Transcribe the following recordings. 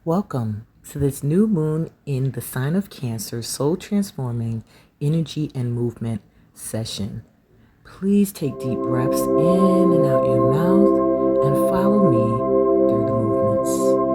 Welcome to this new moon in the sign of Cancer soul transforming energy and movement session. Please take deep breaths in and out your mouth and follow me through the movements.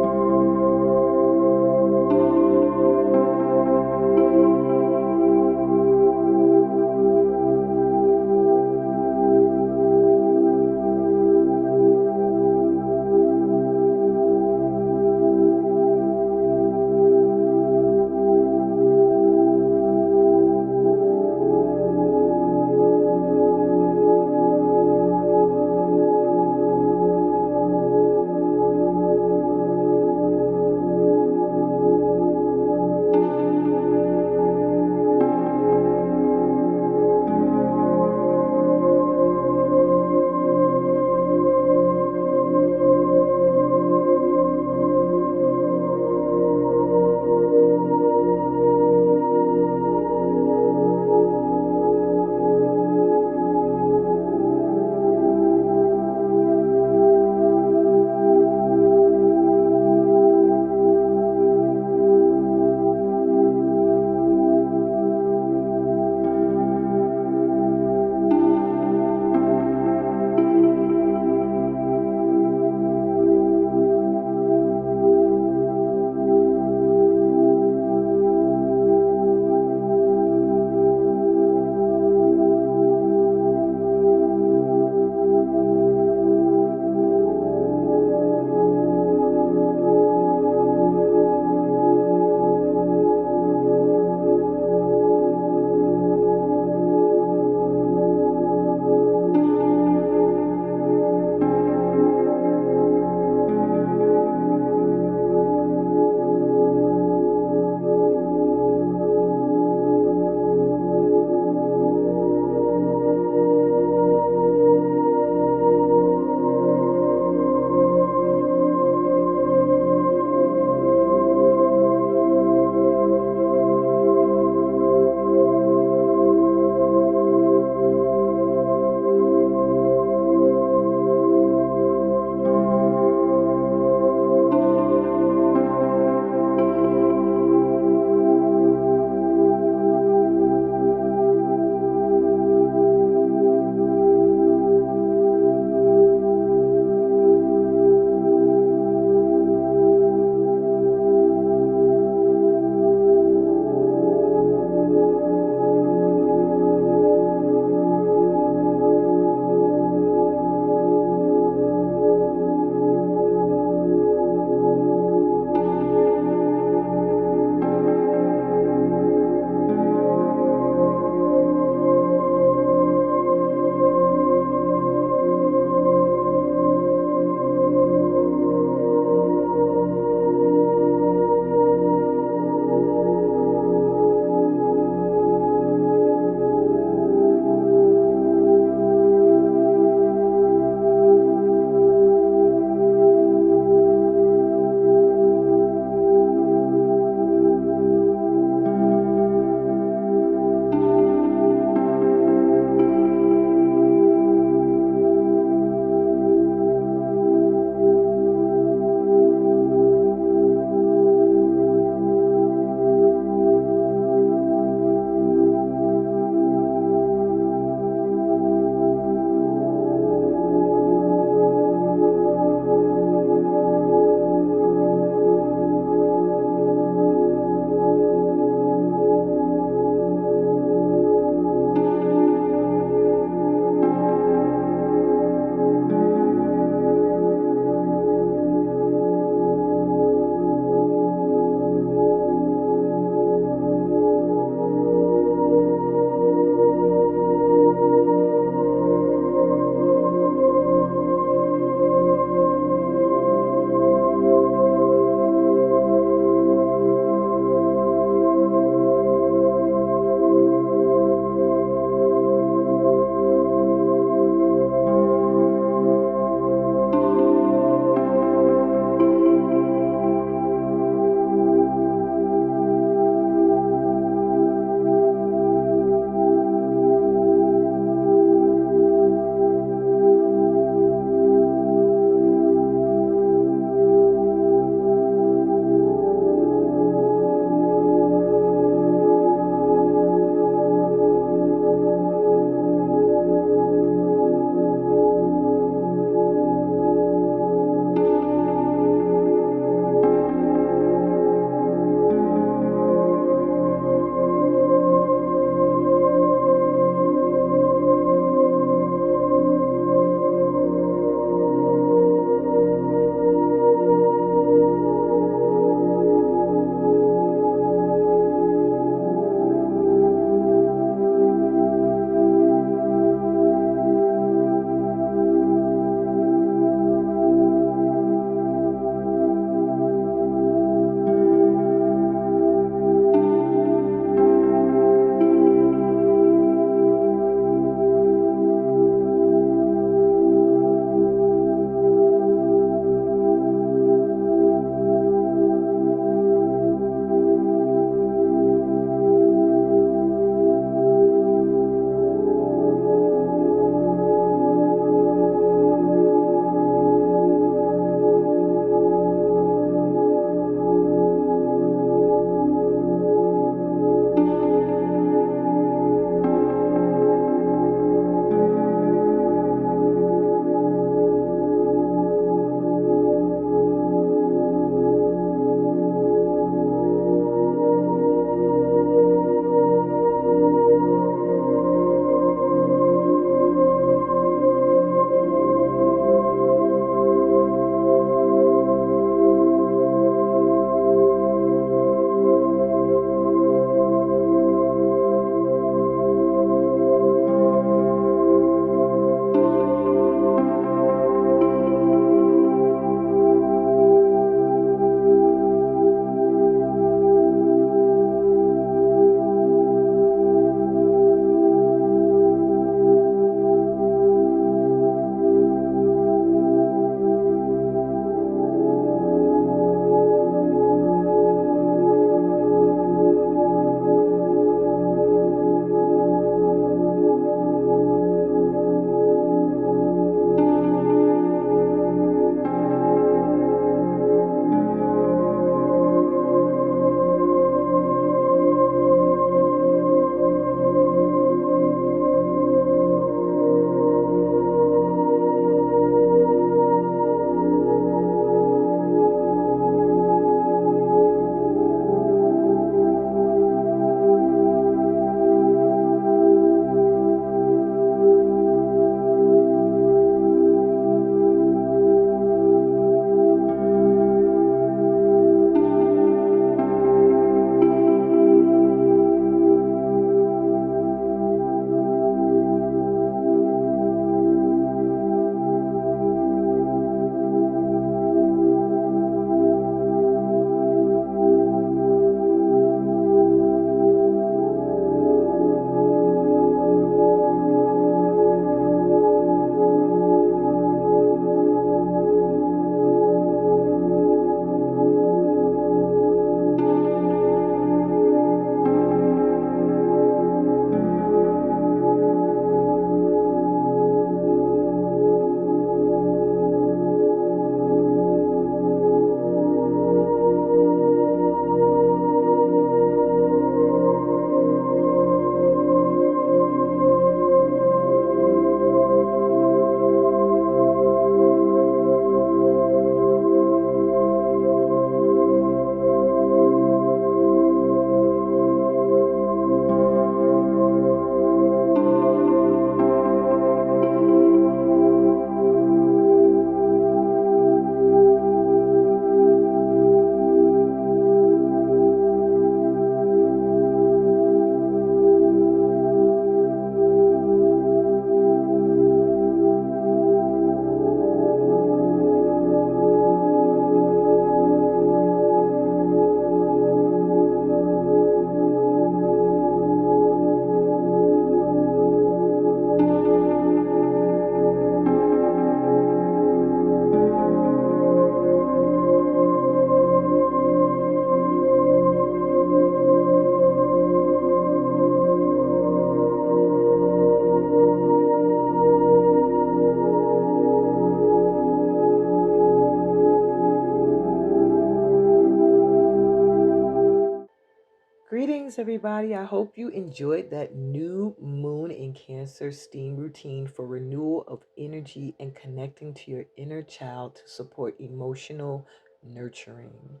Greetings, everybody. I hope you enjoyed that new moon in Cancer steam routine for renewal of energy and connecting to your inner child to support emotional nurturing.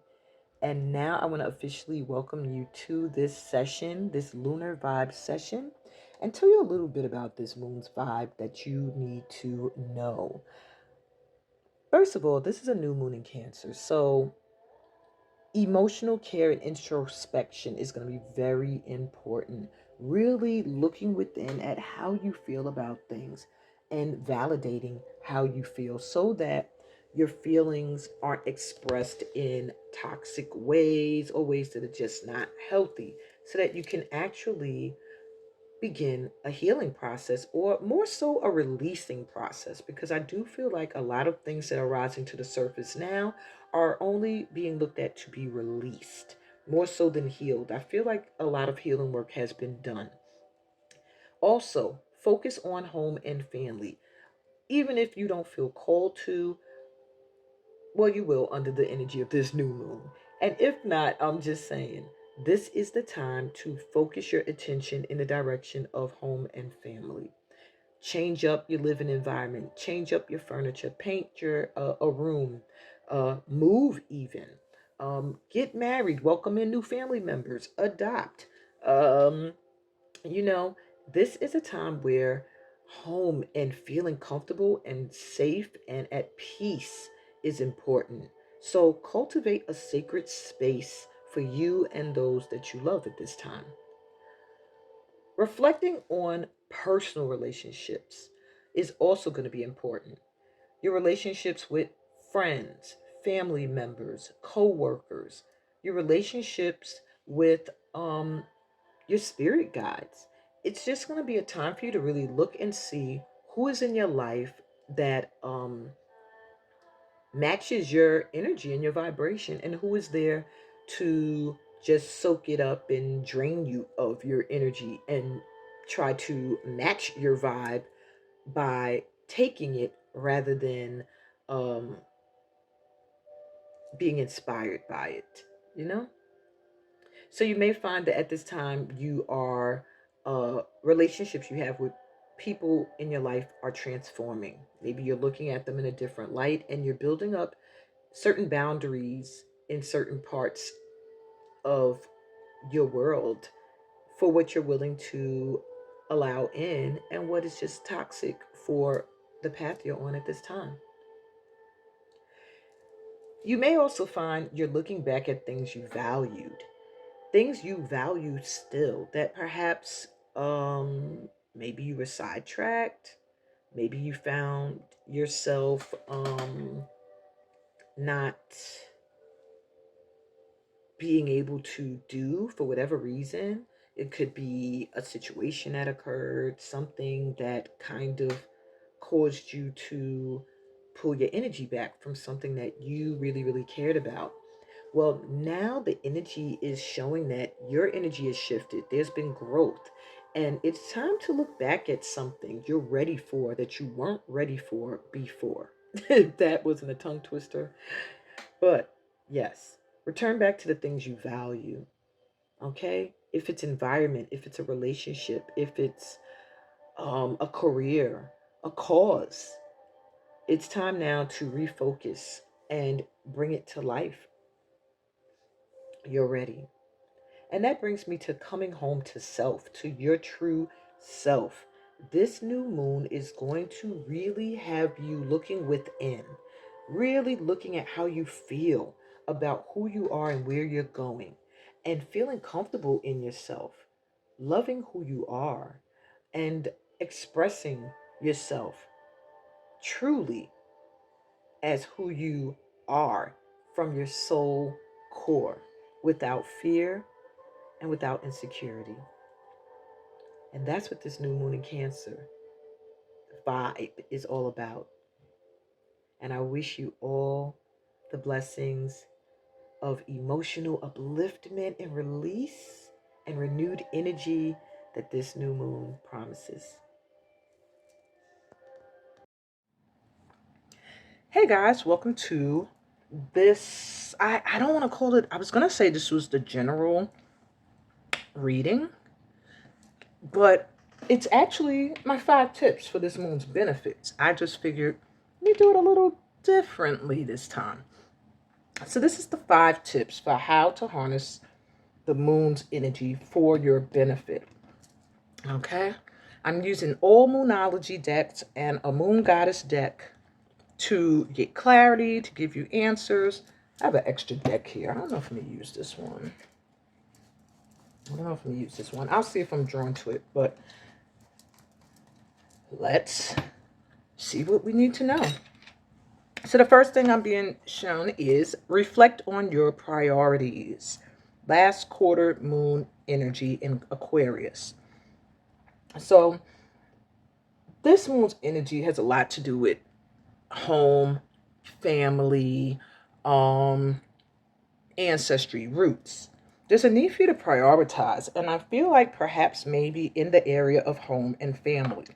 And now I want to officially welcome you to this session, this Lunar Vibez session, and tell you a little bit about this moon's vibe that you need to know. First of all, this is a new moon in Cancer. So emotional care and introspection is going to be very important. Really looking within at how you feel about things and validating how you feel so that your feelings aren't expressed in toxic ways or ways that are just not healthy, so that you can actually begin a healing process, or more so a releasing process, because I do feel like a lot of things that are rising to the surface now are only being looked at to be released more so than healed. I feel like a lot of healing work has been done. Also, focus on home and family. Even if you don't feel called to, well, you will under the energy of this new moon. And if not, I'm just saying, this is the time to focus your attention in the direction of home and family. Change up your living environment, change up your furniture, paint your a room, move even, get married, welcome in new family members, adopt. Um, you know, this is a time where home and feeling comfortable and safe and at peace is important. So cultivate a sacred space for you and those that you love at this time. Reflecting on personal relationships is also going to be important. Your relationships with friends, family members, co-workers, your relationships with your spirit guides. It's just going to be a time for you to really look and see who is in your life that matches your energy and your vibration, and who is there to just soak it up and drain you of your energy and try to match your vibe by taking it rather than um, being inspired by it, you know? So you may find that at this time you are relationships you have with people in your life are transforming. Maybe you're looking at them in a different light and you're building up certain boundaries in certain parts of your world for what you're willing to allow in and what is just toxic for the path you're on at this time. You may also find you're looking back at things you value still, that perhaps maybe you were sidetracked, maybe you found yourself not being able to do for whatever reason. It could be a situation that occurred, something that kind of caused you to pull your energy back from something that you really, really cared about. Well, now the energy is showing that your energy has shifted. There's been growth. And it's time to look back at something you're ready for that you weren't ready for before. That wasn't a tongue twister. But yes, return back to the things you value. Okay? If it's environment, if it's a relationship, if it's a career, a cause, it's time now to refocus and bring it to life. You're ready. And that brings me to coming home to self, to your true self. This new moon is going to really have you looking within, really looking at how you feel about who you are and where you're going, and feeling comfortable in yourself, loving who you are, and expressing yourself truly as who you are from your soul core, without fear and without insecurity. And that's what this new moon in Cancer vibe is all about. And I wish you all the blessings of emotional upliftment and release and renewed energy that this new moon promises. Hey guys, welcome to this. I don't want to call it, I was going to say this was the general reading, but it's actually my 5 tips for this moon's benefits. I just figured let me do it a little differently this time. So this is the 5 tips for how to harness the moon's energy for your benefit. Okay? I'm using all moonology decks and a moon goddess deck to get clarity, to give you answers. I have an extra deck here. I don't know if I'm going to use this one. I'll see if I'm drawn to it, but let's see what we need to know. So the first thing I'm being shown is reflect on your priorities. Last quarter moon energy in Aquarius. So this moon's energy has a lot to do with home, family, ancestry, roots. There's a need for you to prioritize, and I feel like perhaps maybe in the area of home and family.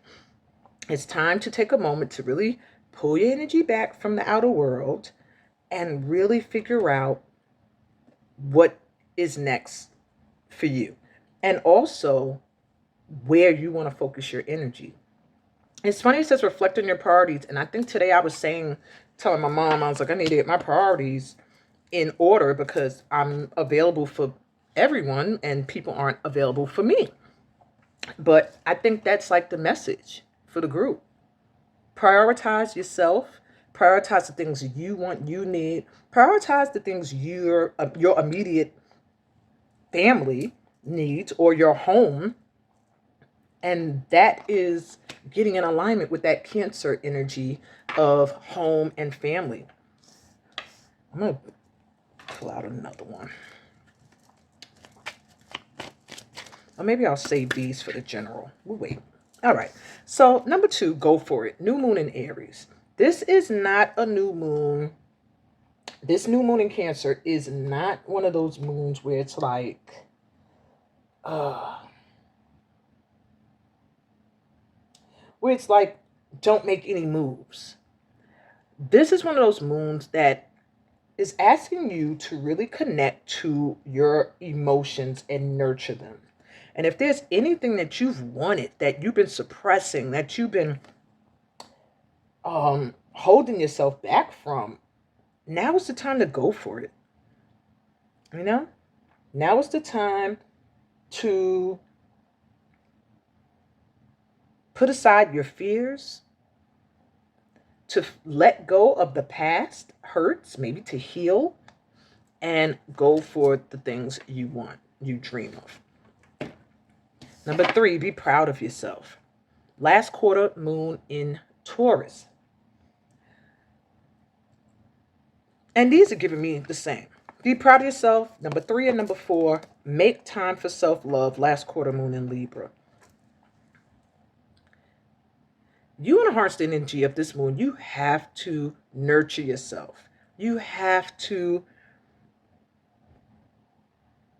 It's time to take a moment to really pull your energy back from the outer world and really figure out what is next for you, and also where you want to focus your energy. It's funny it says reflect on your priorities, and I think today I was telling my mom, I was like, I need to get my priorities in order because I'm available for everyone and people aren't available for me. But I think that's like the message for the group. Prioritize yourself. Prioritize the things you want, you need. Prioritize the things your immediate family needs or your home. And that is getting in alignment with that Cancer energy of home and family. I'm going to pull out another one. Or maybe I'll save these for the general. We'll wait. All right. So number 2, go for it. New moon in Aries. This is not a new moon. This new moon in Cancer is not one of those moons where it's like, don't make any moves. This is one of those moons that is asking you to really connect to your emotions and nurture them. And if there's anything that you've wanted, that you've been suppressing, that you've been holding yourself back from, now is the time to go for it. You know? Now is the time to put aside your fears, to let go of the past hurts, maybe to heal, and go for the things you want, you dream of. Number 3, be proud of yourself. Last quarter moon in Taurus. And these are giving me the same. Be proud of yourself. Number 3 and number 4, make time for self-love. Last quarter moon in Libra. You want to harness the energy of this moon. You have to nurture yourself. You have to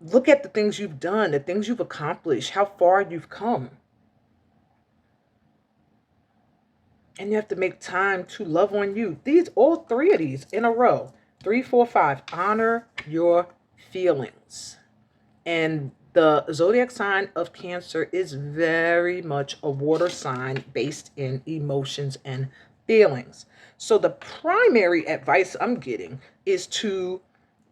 look at the things you've done, the things you've accomplished, how far you've come. And you have to make time to love on you. All 3 of these in a row. 3, 4, 5. Honor your feelings. And the zodiac sign of Cancer is very much a water sign based in emotions and feelings. So the primary advice I'm getting is to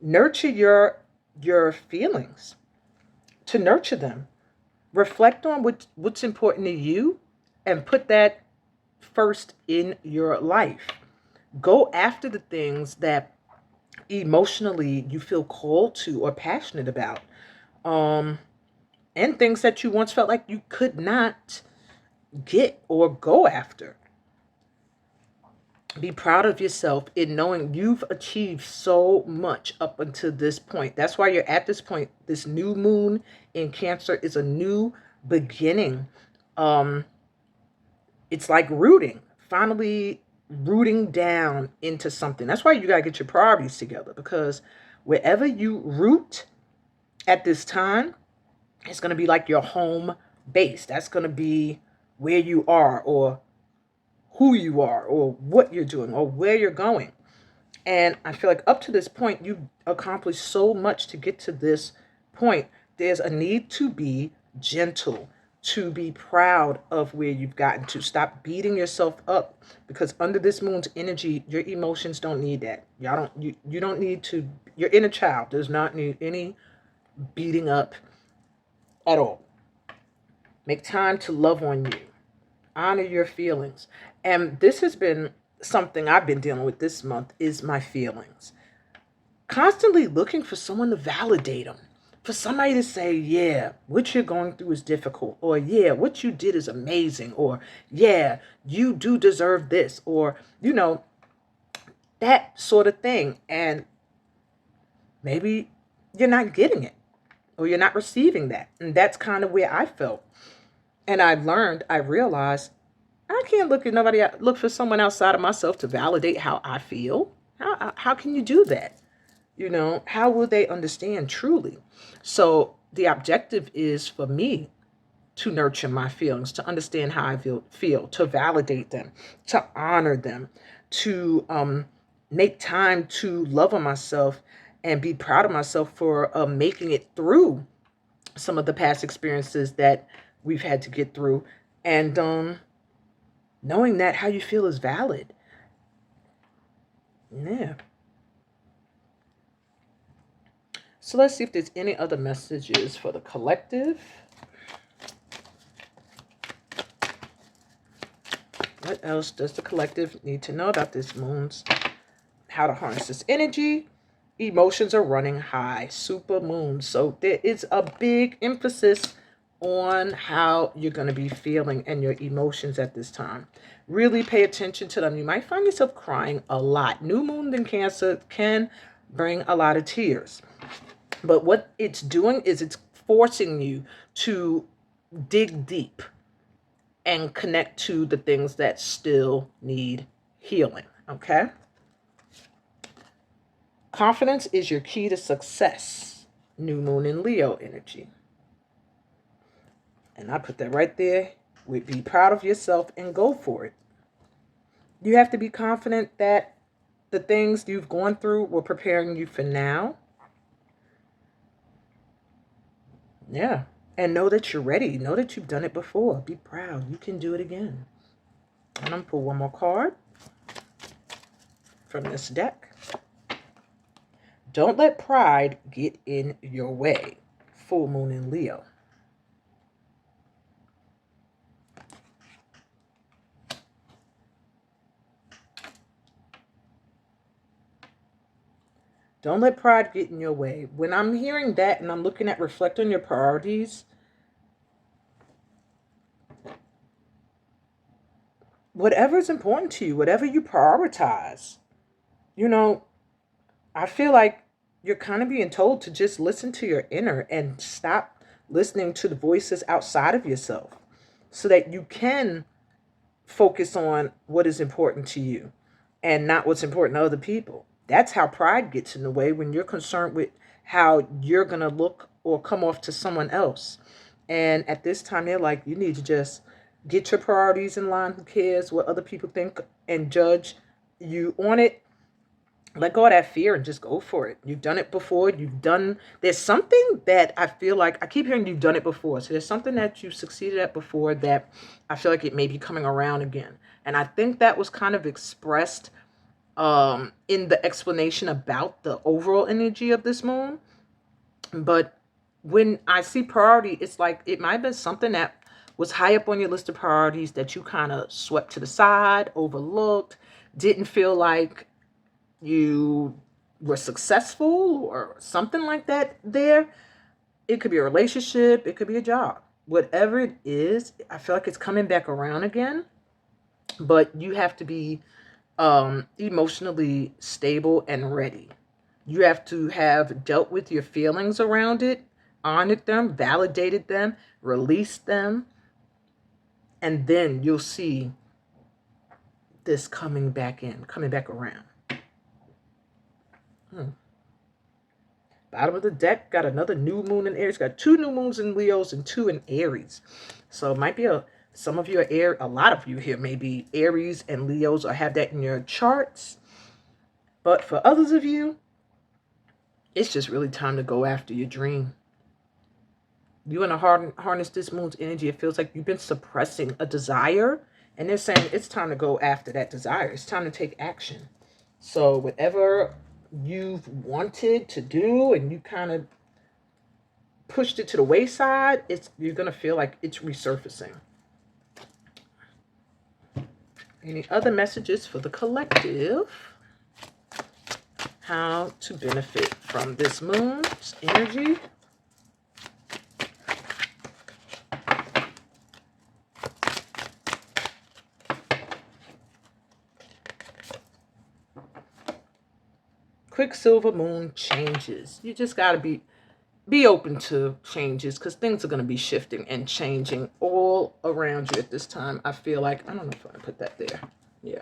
nurture your feelings, to nurture them. Reflect on what's important to you and put that first in your life. Go after the things that emotionally you feel called to or passionate about. And things that you once felt like you could not get or go after. Be proud of yourself in knowing you've achieved so much up until this point. That's why you're at this point. This new moon in Cancer is a new beginning. It's like finally rooting down into something. That's why you got to get your priorities together, because wherever you root at this time, it's going to be like your home base. That's going to be where you are, or who you are, or what you're doing, or where you're going. And I feel like up to this point, you've accomplished so much to get to this point. there's a need to be gentle, to be proud of where you've gotten to. Stop beating yourself up, because under this moon's energy, your emotions don't need that. You don't need to, your inner child does not need any beating up at all. Make time to love on you. Honor your feelings. And this has been something I've been dealing with this month, is my feelings. Constantly looking for someone to validate them. For somebody to say, yeah, what you're going through is difficult. Or, yeah, what you did is amazing. Or, yeah, you do deserve this. Or, that sort of thing. And maybe you're not getting it. Or you're not receiving that. And that's kind of where I felt. And I realized, I can't look for someone outside of myself to validate how I feel. How can you do that? How will they understand truly? So the objective is for me to nurture my feelings, to understand how I feel, to validate them, to honor them, to make time to love on myself and be proud of myself for making it through some of the past experiences that we've had to get through. And knowing that how you feel is valid. Yeah. So let's see if there's any other messages for the collective. What else does the collective need to know about this moon's, how to harness this energy? Emotions are running high, super moon. So there is a big emphasis on how you're going to be feeling and your emotions at this time. Really pay attention to them. You might find yourself crying a lot. New moon in Cancer can bring a lot of tears. But what it's doing is it's forcing you to dig deep and connect to the things that still need healing, okay? Confidence is your key to success. New moon in Leo energy. And I put that right there. Be proud of yourself and go for it. You have to be confident that the things you've gone through were preparing you for now. Yeah. And know that you're ready. Know that you've done it before. Be proud. You can do it again. And I'm going to pull one more card from this deck. Don't let pride get in your way. Full moon in Leo. Don't let pride get in your way. When I'm hearing that and I'm looking at reflect on your priorities, whatever is important to you, whatever you prioritize, I feel like you're kind of being told to just listen to your inner and stop listening to the voices outside of yourself so that you can focus on what is important to you and not what's important to other people. That's how pride gets in the way, when you're concerned with how you're going to look or come off to someone else. And at this time, they're like, you need to just get your priorities in line. Who cares what other people think and judge you on it? Let go of that fear and just go for it. You've done it before. There's something that I feel like, I keep hearing you've done it before. So there's something that you've succeeded at before that I feel like it may be coming around again. And I think that was kind of expressed in the explanation about the overall energy of this moon. But when I see priority, it's like it might have been something that was high up on your list of priorities that you kind of swept to the side, overlooked, didn't feel like you were successful or something like that there. It could be a relationship. It could be a job. Whatever it is, I feel like it's coming back around again. But you have to be emotionally stable and ready. You have to have dealt with your feelings around it, honored them, validated them, released them, and then you'll see this coming back around. Bottom of the deck, got another new moon in Aries. Got 2 new moons in Leos and 2 in Aries. So it might be some of you are a lot of you here may be Aries and Leos or have that in your charts. But for others of you, it's just really time to go after your dream. You want to harness this moon's energy. It feels like you've been suppressing a desire, and they're saying it's time to go after that desire. It's time to take action. So whatever you've wanted to do and you kind of pushed it to the wayside, you're going to feel like it's resurfacing. Any other messages for the collective? How to benefit from this moon's energy? Quicksilver moon changes. You just got to be open to changes, because things are going to be shifting and changing all around you at this time. I feel like, I don't know if I put that there. Yeah.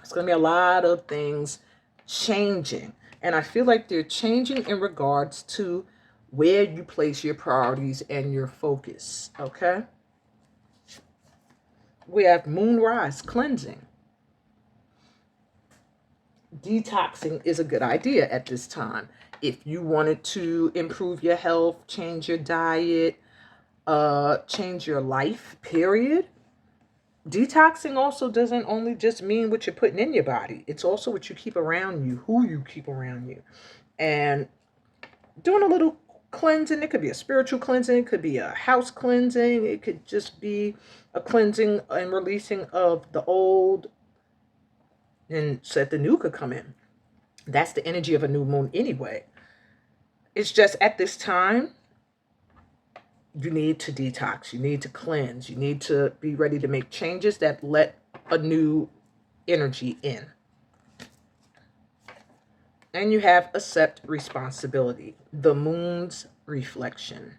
It's going to be a lot of things changing. And I feel like they're changing in regards to where you place your priorities and your focus. Okay. We have moonrise cleansing. Detoxing is a good idea at this time. If you wanted to improve your health, change your diet, change your life, period. Detoxing also doesn't only just mean what you're putting in your body. It's also what you keep around you, who you keep around you. And doing a little cleansing. It could be a spiritual cleansing. It could be a house cleansing. It could just be a cleansing and releasing of the old, and so that the new could come in. That's the energy of a new moon anyway. It's just at this time, you need to detox. You need to cleanse. You need to be ready to make changes that let a new energy in. And you have accept responsibility. The moon's reflection.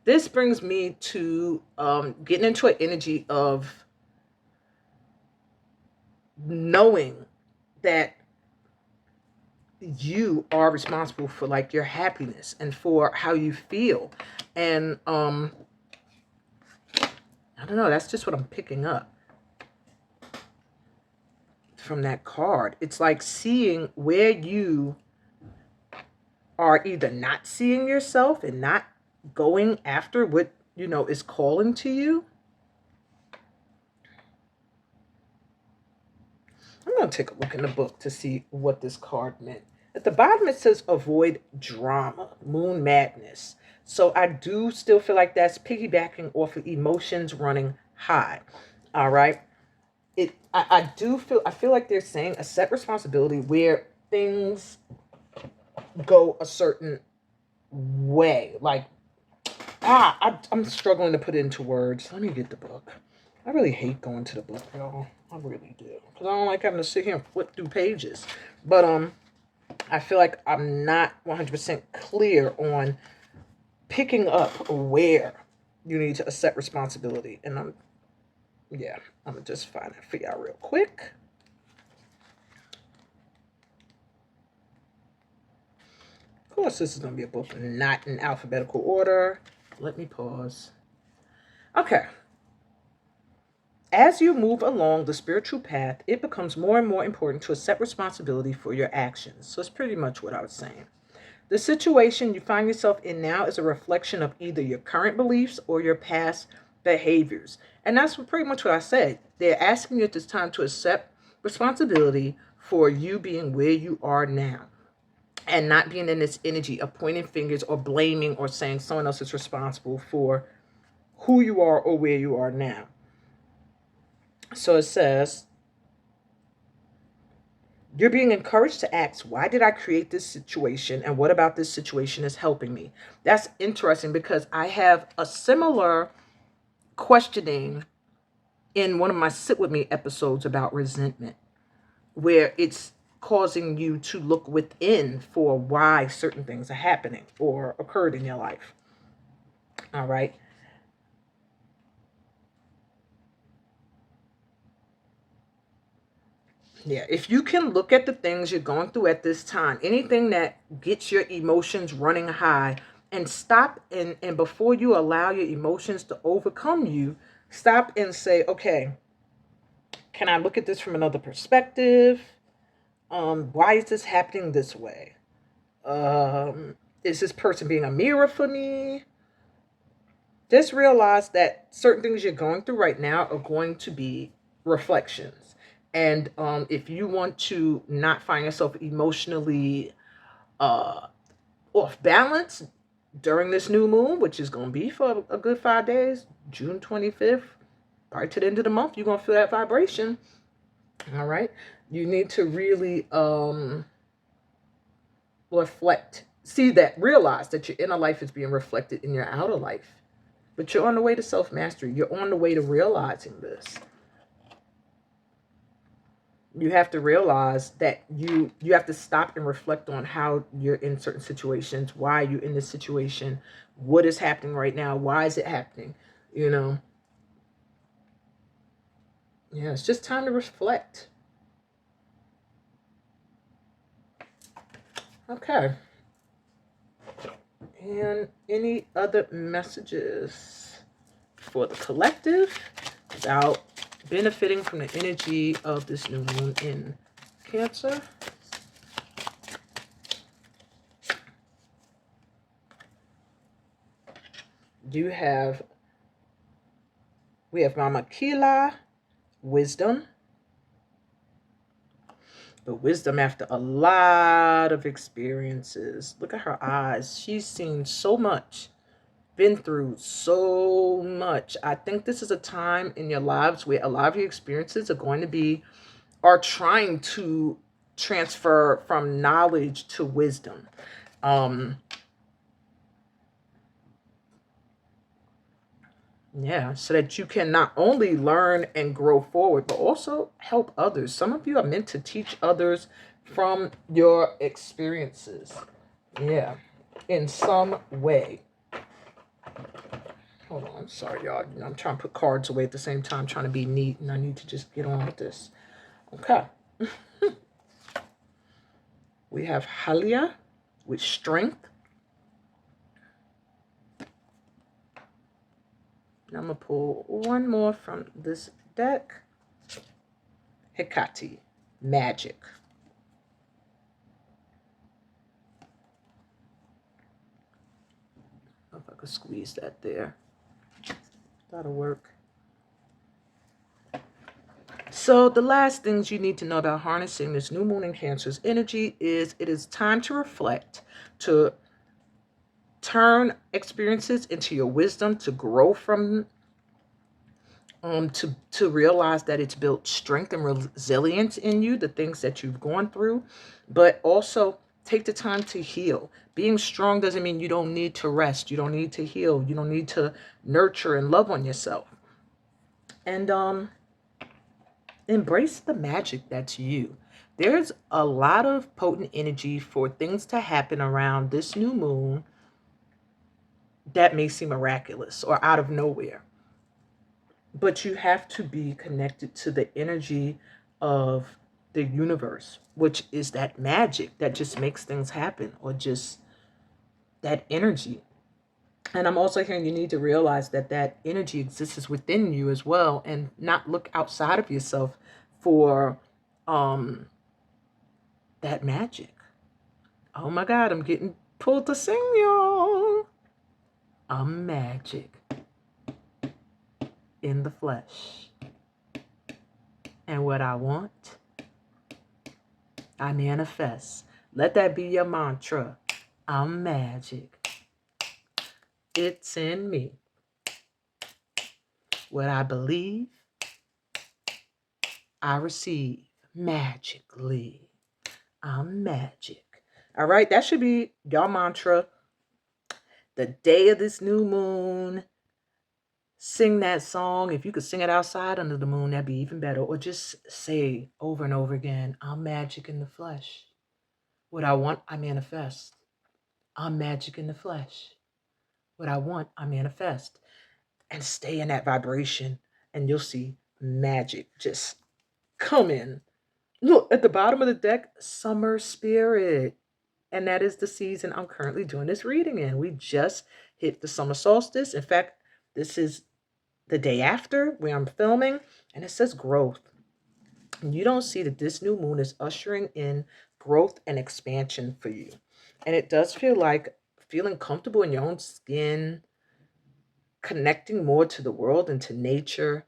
This brings me to getting into an energy of knowing that you are responsible for like your happiness and for how you feel. And I don't know, that's just what I'm picking up from that card. It's like seeing where you are either not seeing yourself and not going after what, is calling to you. I'm going to take a look in the book to see what this card meant. At the bottom, it says avoid drama, moon madness. So I do still feel like that's piggybacking off of emotions running high. All right. I feel like they're saying accept responsibility where things go a certain way. Like, I'm struggling to put it into words. Let me get the book. I really hate going to the book, y'all. I really do. Because I don't like having to sit here and flip through pages. But I feel like I'm not 100% clear on picking up where you need to accept responsibility. And I'm going to just find it for y'all real quick. Of course, this is going to be a book not in alphabetical order. Let me pause. Okay. As you move along the spiritual path, it becomes more and more important to accept responsibility for your actions. So it's pretty much what I was saying. The situation you find yourself in now is a reflection of either your current beliefs or your past behaviors. And that's pretty much what I said. They're asking you at this time to accept responsibility for you being where you are now and not being in this energy of pointing fingers or blaming or saying someone else is responsible for who you are or where you are now. So it says, you're being encouraged to ask, why did I create this situation? And what about this situation is helping me? That's interesting because I have a similar questioning in one of my Sit With Me episodes about resentment, where it's causing you to look within for why certain things are happening or occurred in your life. All right. Yeah, if you can look at the things you're going through at this time, anything that gets your emotions running high, and stop and before you allow your emotions to overcome you, stop and say, okay, can I look at this from another perspective? Why is this happening this way? Is this person being a mirror for me? Just realize that certain things you're going through right now are going to be reflections. And if you want to not find yourself emotionally uh, off balance during this new moon, which is going to be for a good 5 days, June 25th, probably to the end of the month, you're going to feel that vibration. All right. You need to really reflect, see that, realize that your inner life is being reflected in your outer life. But you're on the way to self-mastery. You're on the way to realizing this. You have to realize that you have to stop and reflect on how you're in certain situations, why you're in this situation, what is happening right now, why is it happening, you know? Yeah, it's just time to reflect. Okay. And any other messages for the collective about benefiting from the energy of this new moon in Cancer? We have Mama Kila, wisdom. But wisdom after a lot of experiences. Look at her eyes. She's seen so much, been through so much. I think this is a time in your lives where a lot of your experiences are trying to transfer from knowledge to wisdom. Yeah, so that you can not only learn and grow forward, but also help others. Some of you are meant to teach others from your experiences. Yeah, in some way. Hold on, I'm sorry, y'all. I'm trying to put cards away at the same time, trying to be neat, and I need to just get on with this. Okay. We have Halia with strength. I'm going to pull one more from this deck. Hecate, magic. If I could squeeze that there. That'll work. So the last things you need to know about harnessing this new moon in Cancer's energy is it is time to reflect, to turn experiences into your wisdom, to grow from to realize that it's built strength and resilience in you, the things that you've gone through, but also take the time to heal. Being strong doesn't mean you don't need to rest. You don't need to heal. You don't need to nurture and love on yourself. And embrace the magic that's you. There's a lot of potent energy for things to happen around this new moon that may seem miraculous or out of nowhere. But you have to be connected to the energy of the universe, which is that magic that just makes things happen, or just that energy. And I'm also hearing you need to realize that that energy exists within you as well, and not look outside of yourself for that magic. Oh my God, I'm getting pulled to sing, y'all. I'm magic in the flesh. And what I want, I manifest. Let that be your mantra. I'm magic. It's in me. What I believe, I receive magically. I'm magic. All right, that should be your mantra. The day of this new moon, sing that song. If you could sing it outside under the moon, that'd be even better. Or just say over and over again, I'm magic in the flesh. What I want, I manifest. I'm magic in the flesh. What I want, I manifest. And stay in that vibration, and you'll see magic just come in. Look, at the bottom of the deck, summer spirit. And that is the season I'm currently doing this reading in. We just hit the summer solstice. In fact, this is the day after where I'm filming, and it says growth. And you don't see that this new moon is ushering in growth and expansion for you. And it does feel like feeling comfortable in your own skin, connecting more to the world and to nature,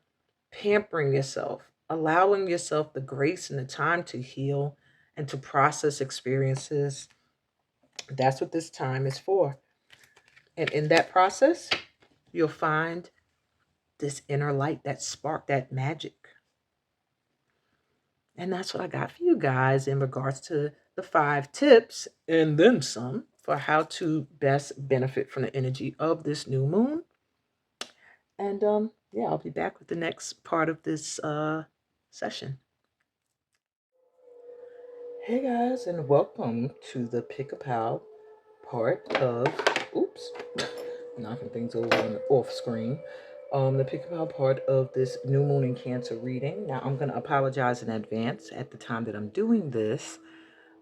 pampering yourself, allowing yourself the grace and the time to heal and to process experiences. That's what this time is for. And in that process, you'll find this inner light, that spark, that magic. And that's what I got for you guys in regards to the 5 tips and then some for how to best benefit from the energy of this new moon. And yeah, I'll be back with the next part of this session. Hey guys, and welcome to the Pick a Pal part of, oops, knocking things over on the off screen. The Pick a Pal part of this new moon in Cancer reading. Now, I'm going to apologize in advance at the time that I'm doing this.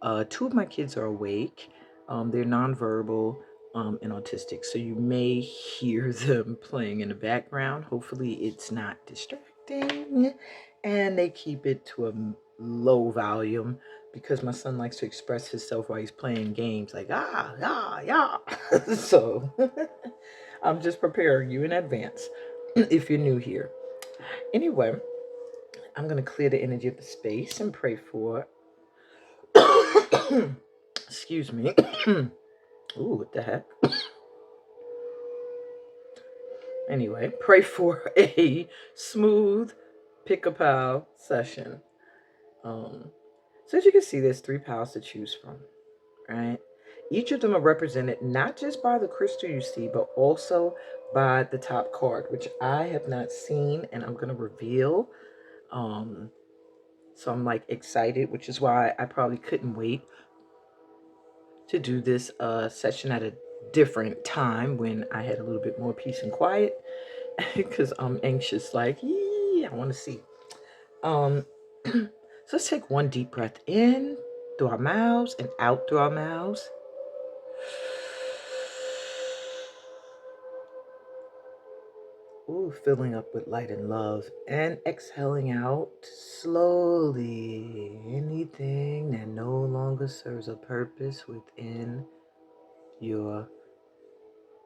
2 of my kids are awake. They're nonverbal and autistic, so you may hear them playing in the background. Hopefully, it's not distracting, and they keep it to a low volume because my son likes to express himself while he's playing games, like yeah. So I'm just preparing you in advance if you're new here. Anyway, I'm gonna clear the energy of the space and pray for. Excuse me. Ooh, what the heck? Anyway, pray for a smooth pick-a-pal session. So as you can see, there's 3 pals to choose from, right? Each of them are represented not just by the crystal you see, but also by the top card, which I have not seen, and I'm gonna reveal. So I'm like excited, which is why I probably couldn't wait to do this session at a different time when I had a little bit more peace and quiet because I'm anxious, like, I want to see. So let's take one deep breath in through our mouths and out through our mouths. Ooh, filling up with light and love, and exhaling out slowly anything that no longer serves a purpose within your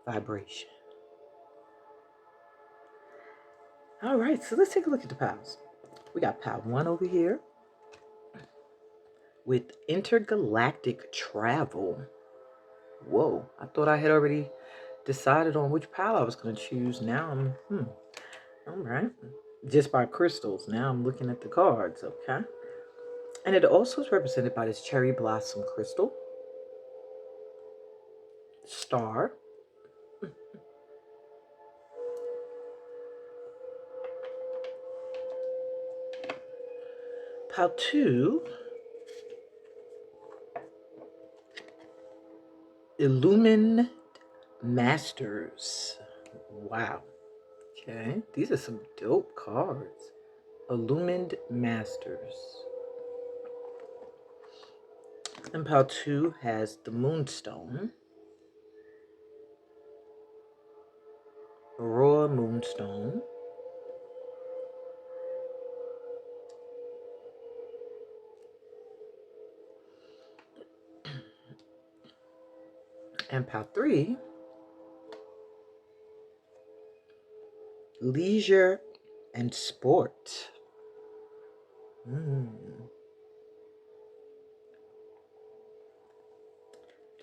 vibration. All right, so let's take a look at the pals. We got pal 1 over here with intergalactic travel. Whoa, I thought I had already decided on which pal I was going to choose. Now I'm, all right. Just by crystals. Now I'm looking at the cards, okay? And it also is represented by this cherry blossom crystal, star, pal 2, illumined masters. Wow. Okay, these are some dope cards. Illumined Masters. And pile 2 has the Moonstone. Aurora Moonstone. And pile 3, Leisure and Sport.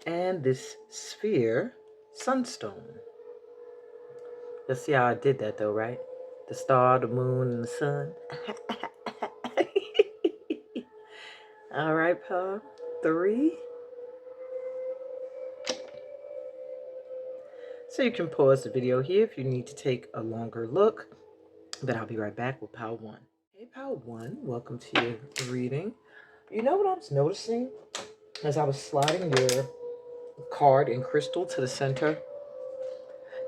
And this sphere, Sunstone. Let's see how I did that though, right? The star, the moon, and the sun. All right, pal 3. So you can pause the video here if you need to take a longer look, but I'll be right back with pal 1. Hey, pal 1, welcome to your reading. You know what I was noticing as I was sliding your card in crystal to the center?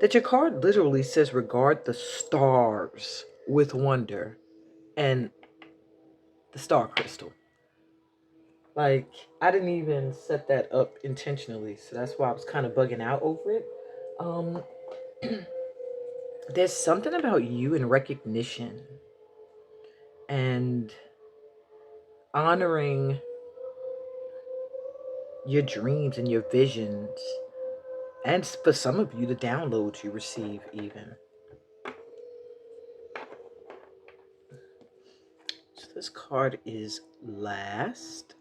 That your card literally says regard the stars with wonder and the star crystal. Like, I didn't even set that up intentionally, so that's why I was kind of bugging out over it. There's something about you in recognition and honoring your dreams and your visions, and for some of you, the downloads you receive even. So this card is last.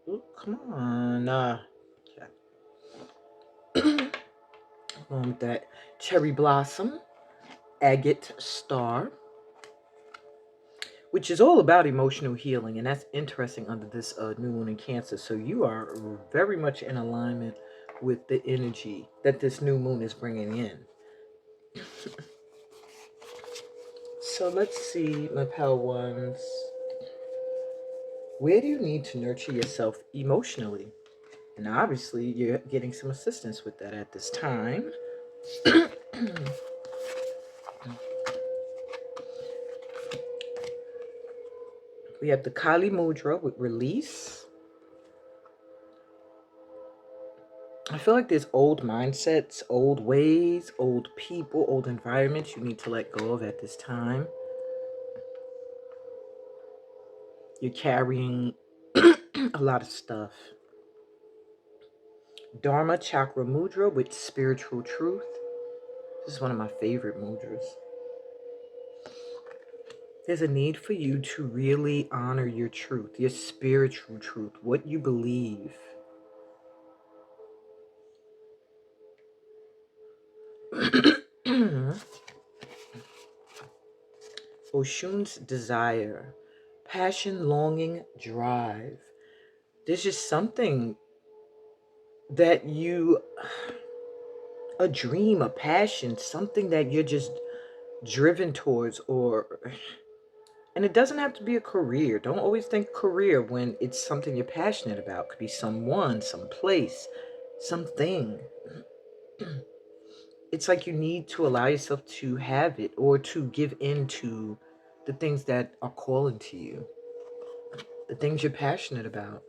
Ooh, come on. That cherry blossom, agate star, which is all about emotional healing. And that's interesting under this new moon in Cancer. So you are very much in alignment with the energy that this new moon is bringing in. So let's see, my pal ones. Where do you need to nurture yourself emotionally? And obviously, you're getting some assistance with that at this time. We have the Kali Mudra with release. I feel like there's old mindsets, old ways, old people, old environments you need to let go of at this time. You're carrying a lot of stuff. Dharma Chakra Mudra with spiritual truth. This is one of my favorite mudras. There's a need for you to really honor your truth, your spiritual truth, what you believe. Oshun's desire, passion, longing, drive. There's just something that a dream, a passion, something that you're just driven towards, and it doesn't have to be a career. Don't always think career when it's something you're passionate about. It could be someone, some place, something. It's like you need to allow yourself to have it or to give in to the things that are calling to you, the things you're passionate about.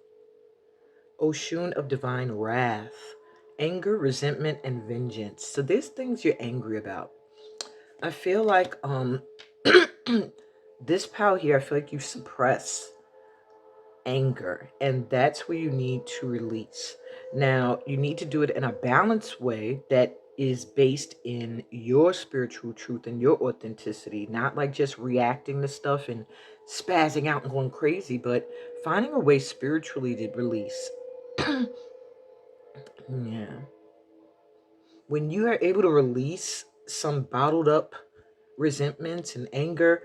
Oshun of divine wrath, anger, resentment, and vengeance. So there's things you're angry about. I feel like this pal here, I feel like you suppress anger, and that's where you need to release. Now, you need to do it in a balanced way that is based in your spiritual truth and your authenticity, not like just reacting to stuff and spazzing out and going crazy, but finding a way spiritually to release. Yeah. When you are able to release some bottled up resentments and anger,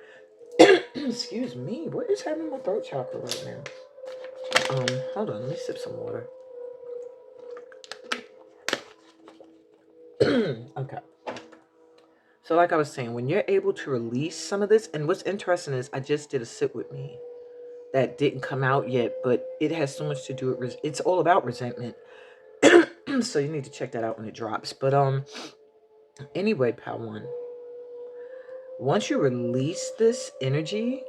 excuse me, what is happening with my throat chakra right now? Hold on, let me sip some water. Okay. So like I was saying, when you're able to release some of this, and what's interesting is I just did a sit with me that didn't come out yet, but it has so much to do with, it's all about resentment. So you need to check that out when it drops. But anyway, pal one, once you release this energy,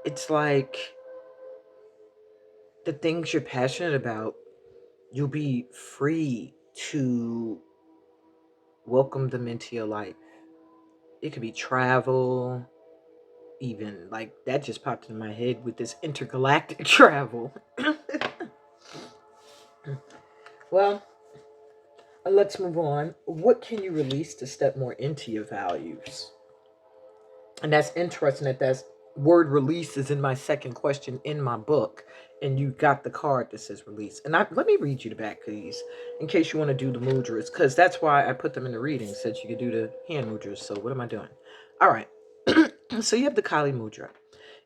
it's like the things you're passionate about, you'll be free to welcome them into your life. It could be travel, even like that just popped in my head with this intergalactic travel. Well, let's move on. What can you release to step more into your values? And that's interesting that word release is in my second question in my book, and you got the card that says release. And let me read you the back, please, in case you want to do the mudras, because that's why I put them in the reading, said you could do the hand mudras. So what am I doing? All right. So you have the Kali Mudra.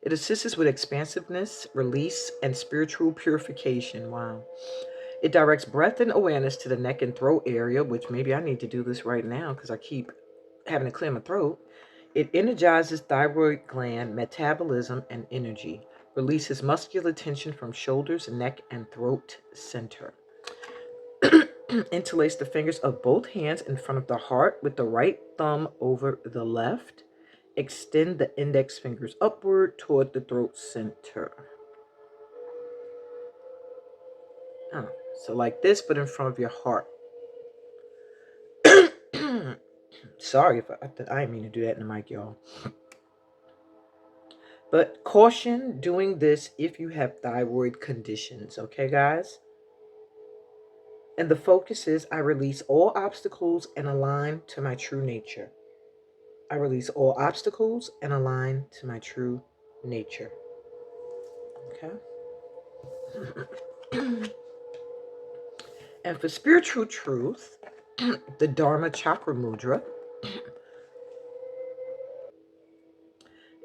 It assists with expansiveness, release, and spiritual purification. Wow. It directs breath and awareness to the neck and throat area, which maybe I need to do this right now because I keep having to clear my throat. It energizes thyroid gland metabolism and energy, releases muscular tension from shoulders, neck, and throat center. Interlace the fingers of both hands in front of the heart with the right thumb over the left. Extend the index fingers upward toward the throat center. So like this, but in front of your heart. Sorry if I didn't mean to do that in the mic, y'all. But caution doing this if you have thyroid conditions, okay, guys? And the focus is I release all obstacles and align to my true nature. I release all obstacles and align to my true nature. Okay? And for spiritual truth, the Dharma Chakra Mudra,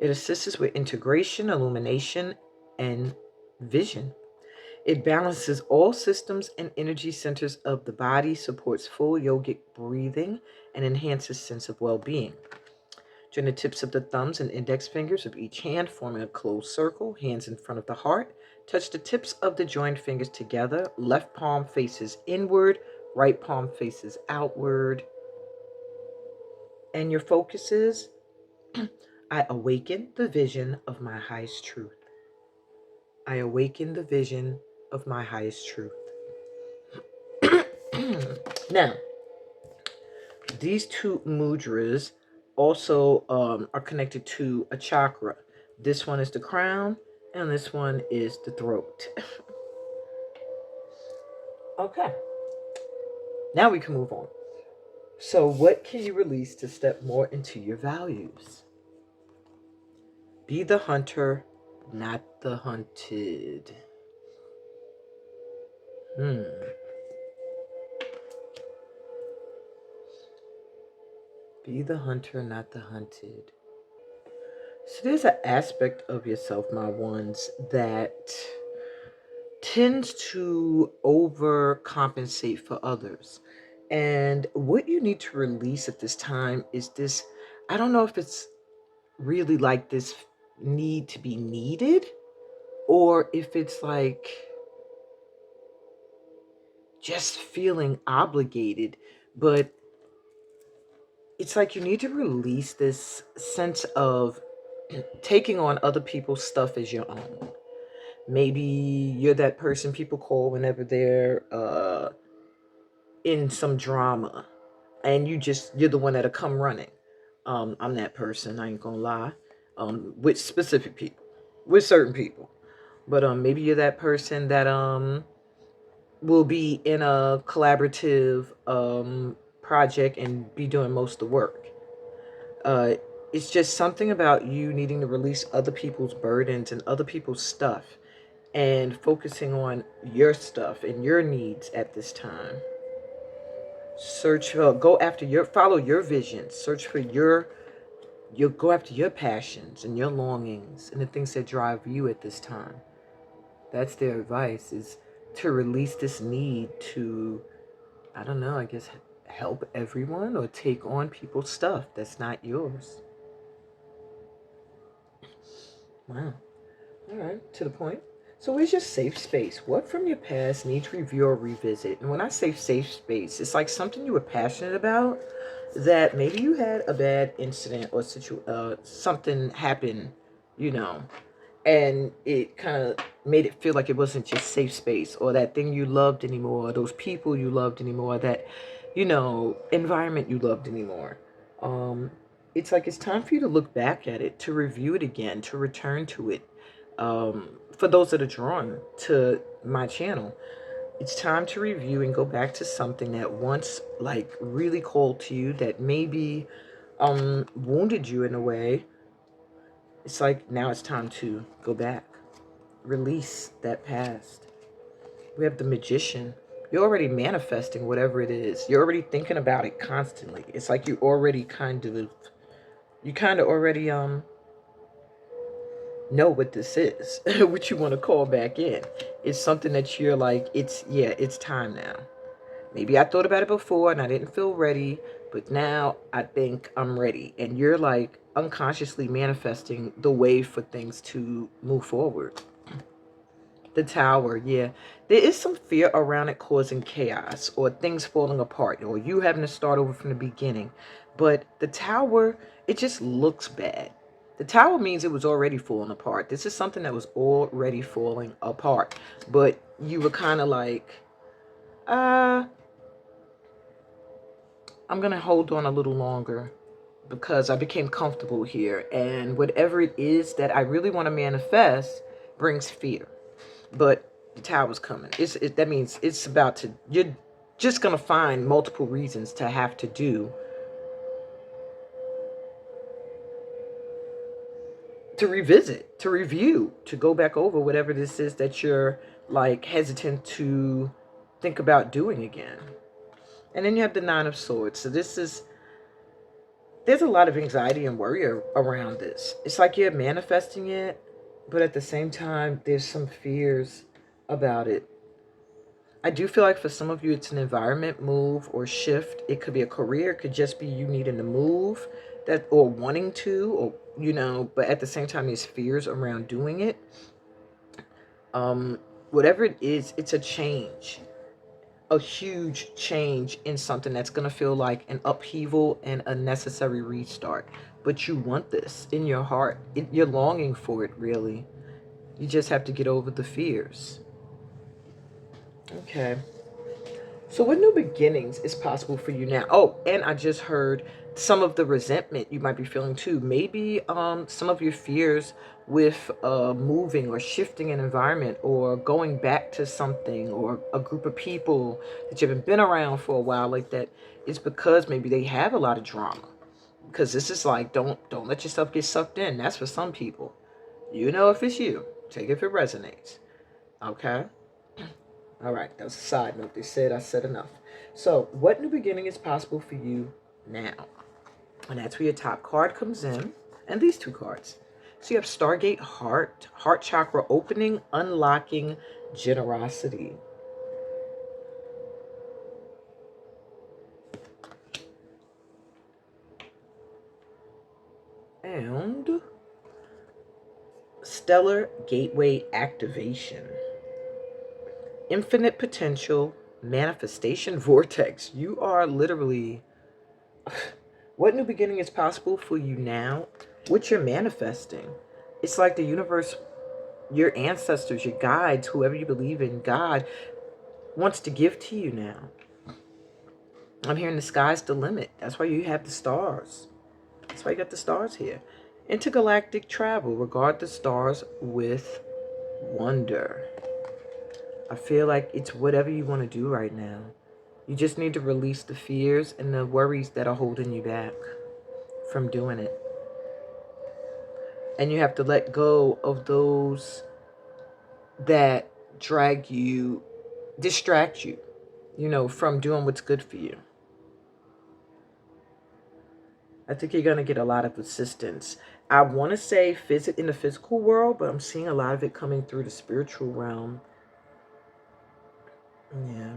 it assists us with integration, illumination, and vision. It balances all systems and energy centers of the body, supports full yogic breathing, and enhances sense of well-being. Join the tips of the thumbs and index fingers of each hand, forming a closed circle, hands in front of the heart. Touch the tips of the joined fingers together. Left palm faces inward, right palm faces outward. And your focus is, I awaken the vision of my highest truth. I awaken the vision of my highest truth. Now, these two mudras also are connected to a chakra. This one is the crown, and this one is the throat. Okay, now we can move on. So, what can you release to step more into your values? Be the hunter, not the hunted. Be the hunter, not the hunted. So there's an aspect of yourself, my ones, that tends to overcompensate for others. And what you need to release at this time is this, I don't know if it's really like this need to be needed, or if it's like just feeling obligated, but it's like you need to release this sense of taking on other people's stuff as your own. Maybe you're that person people call whenever they're in some drama, and you're the one that'll come running. I'm that person, I ain't gonna lie. With specific people, with certain people. But maybe you're that person that will be in a collaborative project and be doing most of the work. Uh, it's just something about you needing to release other people's burdens and other people's stuff and focusing on your stuff and your needs at this time. Follow your vision. Search for you'll go after your passions and your longings and the things that drive you at this time. That's their advice, is to release this need to, I don't know, I guess help everyone or take on people's stuff that's not yours. Wow. All right, to the point. So where's your safe space? What from your past needs review or revisit? And when I say safe space, it's like something you were passionate about that maybe you had a bad incident or something happened, you know, and it kind of made it feel like it wasn't just safe space, or that thing you loved anymore, or those people you loved anymore, that, environment you loved anymore. It's like it's time for you to look back at it, to review it again, to return to it. For those that are drawn to my channel, it's time to review and go back to something that once like really called to you, that maybe wounded you in a way. It's like now it's time to go back, release that past. We have the Magician. You're already manifesting whatever it is. You're already thinking about it constantly. It's like you kind of already know what this is, what you want to call back in. It's something that you're like, it's time now. Maybe I thought about it before and I didn't feel ready, but now I think I'm ready. And you're like unconsciously manifesting the way for things to move forward. The Tower, yeah. There is some fear around it causing chaos or things falling apart or you having to start over from the beginning. But the Tower, it just looks bad. The Tower means it was already falling apart. This is something that was already falling apart. But you were kind of like, I'm going to hold on a little longer. because I became comfortable here. And whatever it is that I really want to manifest brings fear. But the tower's coming. That means it's about to, you're just going to find multiple reasons to have to do, to revisit, to review, to go back over whatever this is that you're like hesitant to think about doing again. And then you have the Nine of Swords. So there's a lot of anxiety and worry around this. It's like you're manifesting it, but at the same time, there's some fears about it. I do feel like for some of you, it's an environment move or shift. It could be a career. It could just be you needing to move, that, or wanting to, or, but at the same time, there's fears around doing it. Whatever it is, it's a change, a huge change in something that's going to feel like an upheaval and a necessary restart. But you want this in your heart. You're longing for it, really. You just have to get over the fears. Okay. So what new beginnings is possible for you now? Oh, and I just heard some of the resentment you might be feeling too. Maybe some of your fears with moving or shifting an environment or going back to something or a group of people that you haven't been around for a while like that is because maybe they have a lot of drama. Because this is like, don't let yourself get sucked in. That's for some people. You know if it's you. Take it if it resonates. Okay? All right, that's a side note. They said I said enough. So, what new beginning is possible for you now? And that's where your top card comes in. And these two cards. So you have Stargate Heart, heart chakra opening, unlocking generosity. And Stellar Gateway activation. Infinite potential, manifestation vortex. You are literally... What new beginning is possible for you now? What you're manifesting. It's like the universe, your ancestors, your guides, whoever you believe in, God, wants to give to you now. I'm hearing the sky's the limit. That's why you have the stars. That's why you got the stars here. Intergalactic travel. Regard the stars with wonder. I feel like it's whatever you want to do right now. You just need to release the fears and the worries that are holding you back from doing it. And you have to let go of those that drag you, distract you, from doing what's good for you. I think you're going to get a lot of assistance. I want to say in the physical world, but I'm seeing a lot of it coming through the spiritual realm. Yeah.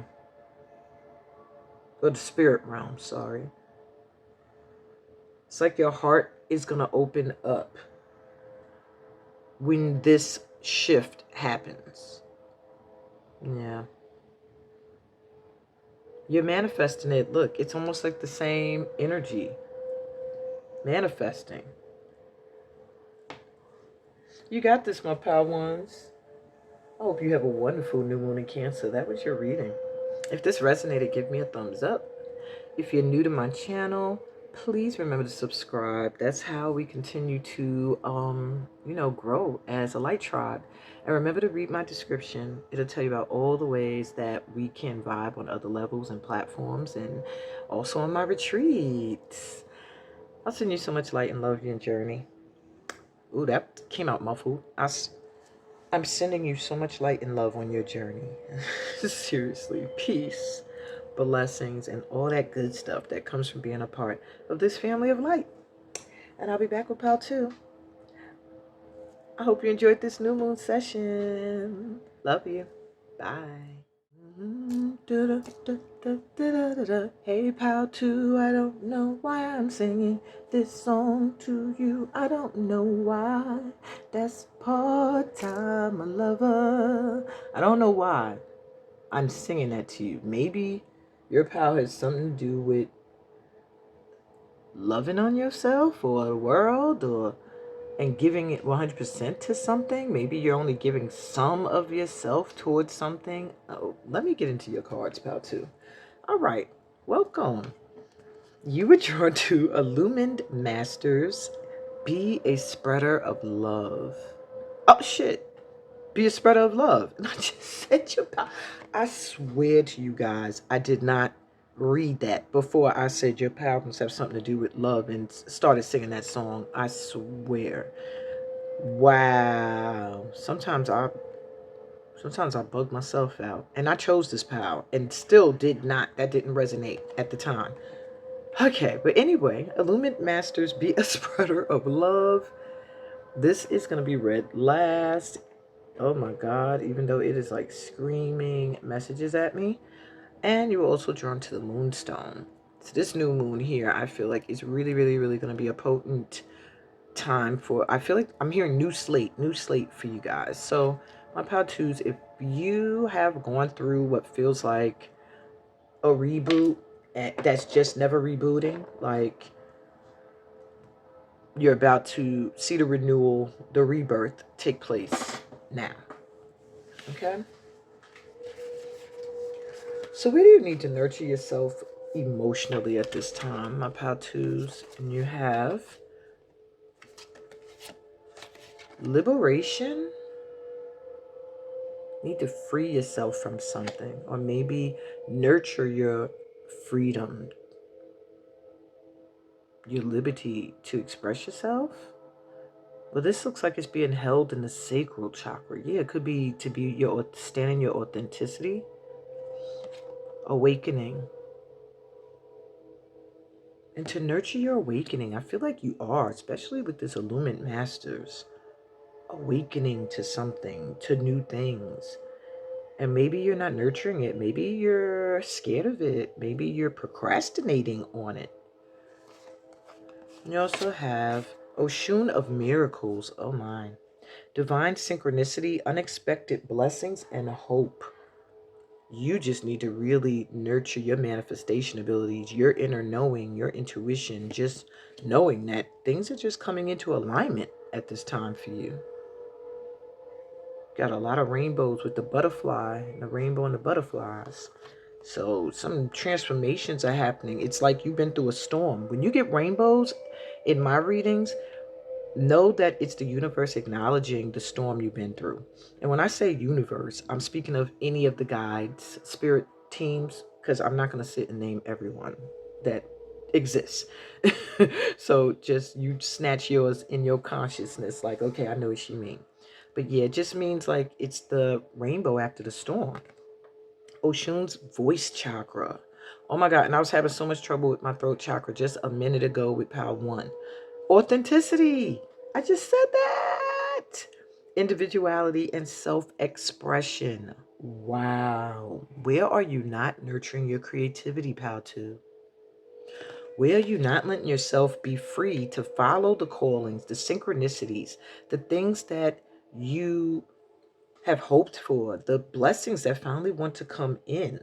Or the spirit realm, sorry. It's like your heart is going to open up when this shift happens. Yeah. You're manifesting it. Look, it's almost like the same energy. Manifesting. You got this, my pal ones. I hope you have a wonderful new moon in Cancer. That was your reading. If this resonated, give me a thumbs up. If you're new to my channel, please remember to subscribe. That's how we continue to, grow as a light tribe. And remember to read my description. It'll tell you about all the ways that we can vibe on other levels and platforms, and also on my retreats. I'll send you so much light and love in your journey. Ooh, that came out muffled. I'm sending you so much light and love on your journey. Seriously, peace, blessings, and all that good stuff that comes from being a part of this family of light. And I'll be back with Pal 2. I hope you enjoyed this new moon session. Love you. Bye. Hey Pal 2, I don't know why I'm singing this song to you. I don't know why. That's part-time lover. I don't know why I'm singing that to you. Maybe your pal has something to do with loving on yourself or the world, and giving it 100% to something. Maybe you're only giving some of yourself towards something. Oh, let me get into your cards, Pal 2. All right, welcome. You were drawn to Illumined Masters. Be a spreader of love. Oh, shit. Be a spreader of love. And I just said your power. I swear to you guys, I did not read that before I said your power must have something to do with love and started singing that song. I swear. Wow. Sometimes I bug myself out. And I chose this power and still that didn't resonate at the time. Okay, but anyway, Illumined Masters, be a spreader of love. This is going to be read last. Oh my God, even though it is like screaming messages at me. And you were also drawn to the Moonstone. So this new moon here, I feel like is really, really, really going to be a potent time for, I feel like I'm hearing new slate for you guys. So my pal twos, if you have gone through what feels like a reboot that's just never rebooting, like you're about to see the renewal, the rebirth take place now. Okay? So where do you need to nurture yourself emotionally at this time, my pal twos? And you have liberation. Need to free yourself from something, or maybe nurture your freedom, your liberty to express yourself. Well, this looks like it's being held in the sacral chakra. Yeah, it could be to be your stand in your authenticity, awakening. And to nurture your awakening, I feel like you are, especially with this Illumined Masters, awakening to something, to new things. And maybe you're not nurturing it. Maybe you're scared of it. Maybe you're procrastinating on it. You also have Oshun of Miracles. Oh my. Divine synchronicity, unexpected blessings, and hope. You just need to really nurture your manifestation abilities, your inner knowing, your intuition, just knowing that things are just coming into alignment at this time for you. Got a lot of rainbows with the butterfly and the rainbow and the butterflies. So some transformations are happening. It's like you've been through a storm. When you get rainbows in my readings, know that it's the universe acknowledging the storm you've been through. And when I say universe, I'm speaking of any of the guides, spirit teams, because I'm not going to sit and name everyone that exists. So just you snatch yours in your consciousness, like, okay, I know what you mean. But yeah, it just means like it's the rainbow after the storm. Oshun's voice chakra. Oh my God. And I was having so much trouble with my throat chakra just a minute ago with Power 1. Authenticity. I just said that. Individuality and self-expression. Wow. Where are you not nurturing your creativity, Pal 2? Where are you not letting yourself be free to follow the callings, the synchronicities, the things that you have hoped for, the blessings that finally want to come in?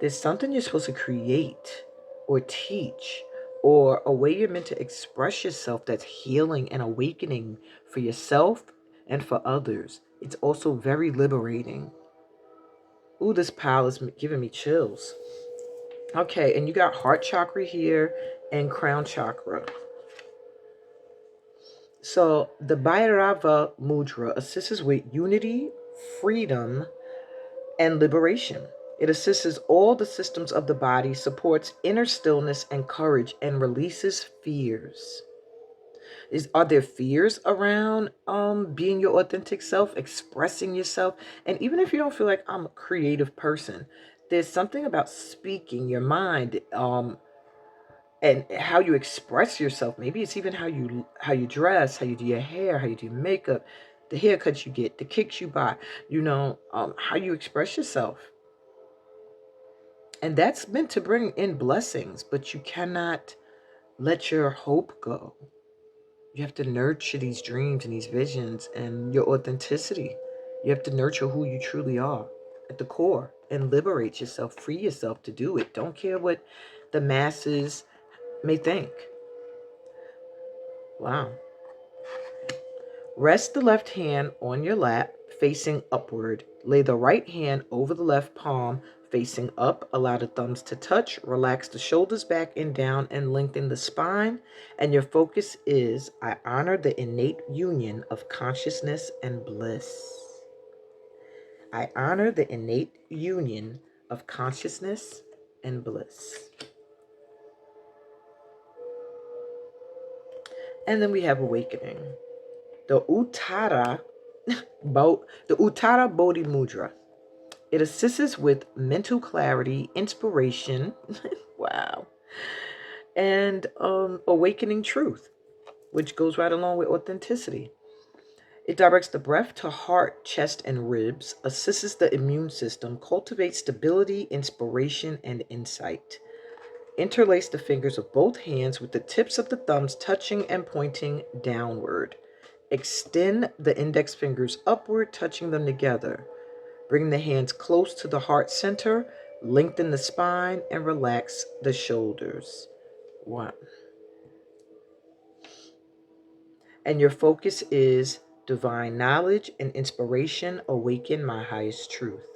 There's something you're supposed to create or teach, or a way you're meant to express yourself that's healing and awakening for yourself and for others. It's also very liberating. Ooh, this pile is giving me chills. Okay, and you got heart chakra here and crown chakra. So the Bhairava Mudra assists with unity, freedom, and liberation. It assists all the systems of the body, supports inner stillness and courage, and releases fears. Are there fears around being your authentic self, expressing yourself? And even if you don't feel like I'm a creative person, there's something about speaking your mind, and how you express yourself. Maybe it's even how you dress, how you do your hair, how you do makeup, the haircuts you get, the kicks you buy, how you express yourself. And that's meant to bring in blessings, but you cannot let your hope go. You have to nurture these dreams and these visions and your authenticity. You have to nurture who you truly are at the core and liberate yourself, free yourself to do it. Don't care what the masses may think. Wow. Rest the left hand on your lap, facing upward. Lay the right hand over the left palm, facing up. Allow the thumbs to touch. Relax the shoulders back and down and lengthen the spine. And your focus is, I honor the innate union of consciousness and bliss. I honor the innate union of consciousness and bliss. And then we have awakening. The Uttara Bodhi Mudra. It assists with mental clarity, inspiration, wow, and awakening truth, which goes right along with authenticity. It directs the breath to heart, chest, and ribs, assists the immune system, cultivates stability, inspiration, and insight. Interlace the fingers of both hands with the tips of the thumbs touching and pointing downward. Extend the index fingers upward, touching them together. Bring the hands close to the heart center, lengthen the spine, and relax the shoulders. One. And your focus is divine knowledge and inspiration, awaken my highest truth.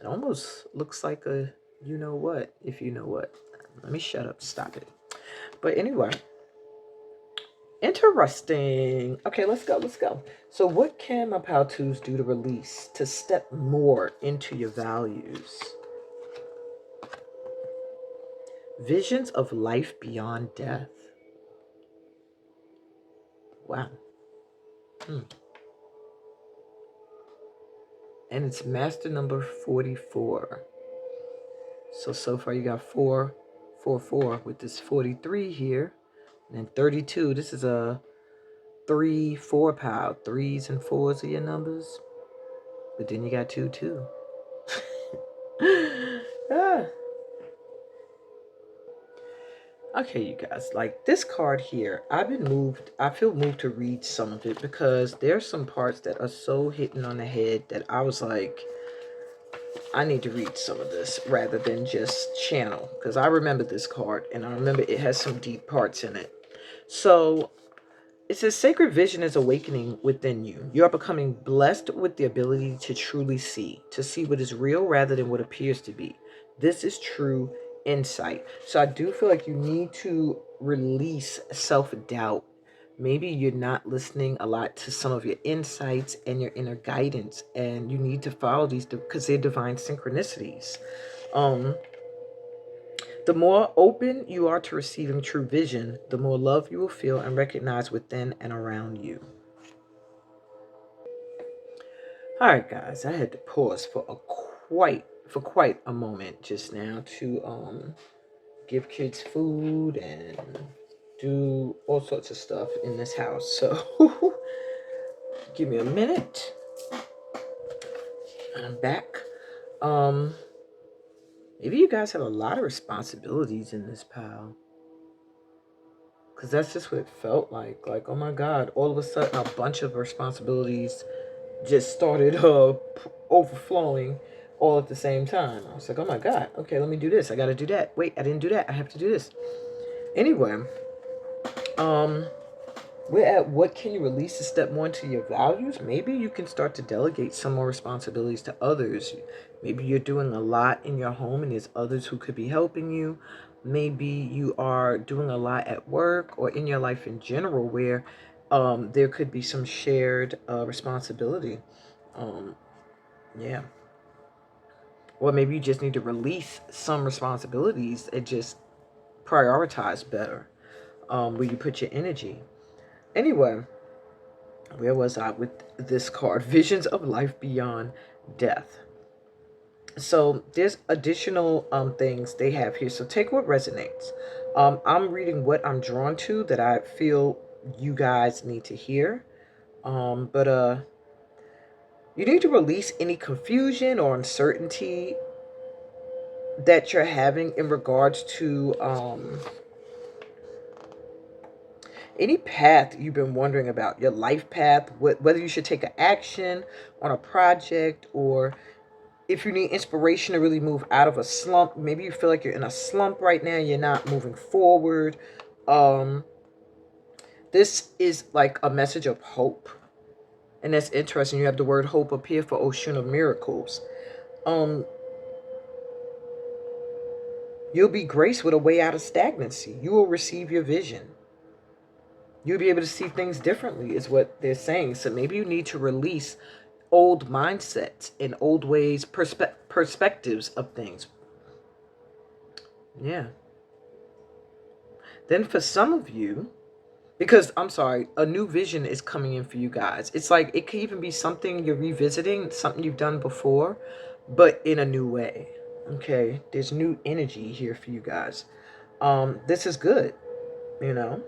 It almost looks like a you know what, if you know what. Let me shut up, stop it. But anyway, interesting. Okay, let's go. So what can my Powtoos do to release, to step more into your values? Visions of life beyond death. Wow. And it's master number 44. So far you got 4, 4, 4 with this 43 here. And then 32. This is a 3, 4 pow. 3s and 4s are your numbers. But then you got 2, 2. Ah. Okay, you guys, like this card here, I feel moved to read some of it because there's some parts that are so hitting on the head that I was like, I need to read some of this rather than just channel, because I remember this card and I remember it has some deep parts in it. So it says, sacred vision is awakening within you. You are becoming blessed with the ability to truly see, to see what is real rather than what appears to be. This is true insight. So I do feel like you need to release self-doubt. Maybe you're not listening a lot to some of your insights and your inner guidance, and you need to follow these because they're divine synchronicities. The more open you are to receiving true vision, the more love you will feel and recognize within and around you. All right, guys, I had to pause for quite a moment just now to give kids food and do all sorts of stuff in this house. So give me a minute. I'm back. Maybe you guys have a lot of responsibilities in this pile. Because that's just what it felt like. Like, oh my God, all of a sudden a bunch of responsibilities just started overflowing all at the same time. I was like, oh my God, okay, let me do this. I got to do that. Wait, I didn't do that. I have to do this. Anyway, we're at what can you release to step more into your values? Maybe you can start to delegate some more responsibilities to others. Maybe you're doing a lot in your home and there's others who could be helping you. Maybe you are doing a lot at work or in your life in general where there could be some shared responsibility. Yeah. Or maybe you just need to release some responsibilities and just prioritize better where you put your energy. Anyway, where was I with this card? Visions of life beyond death. So there's additional things they have here. So take what resonates. I'm reading what I'm drawn to that I feel you guys need to hear. But you need to release any confusion or uncertainty that you're having in regards to any path you've been wondering about, your life path, whether you should take an action on a project, or if you need inspiration to really move out of a slump. Maybe you feel like you're in a slump right now, you're not moving forward. This is like a message of hope. And that's interesting. You have the word hope appear for Ocean of Miracles. You'll be graced with a way out of stagnancy. You will receive your vision. You'll be able to see things differently, is what they're saying. So maybe you need to release old mindsets and old ways, perspectives of things. Yeah. Then for some of you, because I'm sorry, a new vision is coming in for you guys. It's like it could even be something you're revisiting, something you've done before, but in a new way. Okay, there's new energy here for you guys. This is good, you know.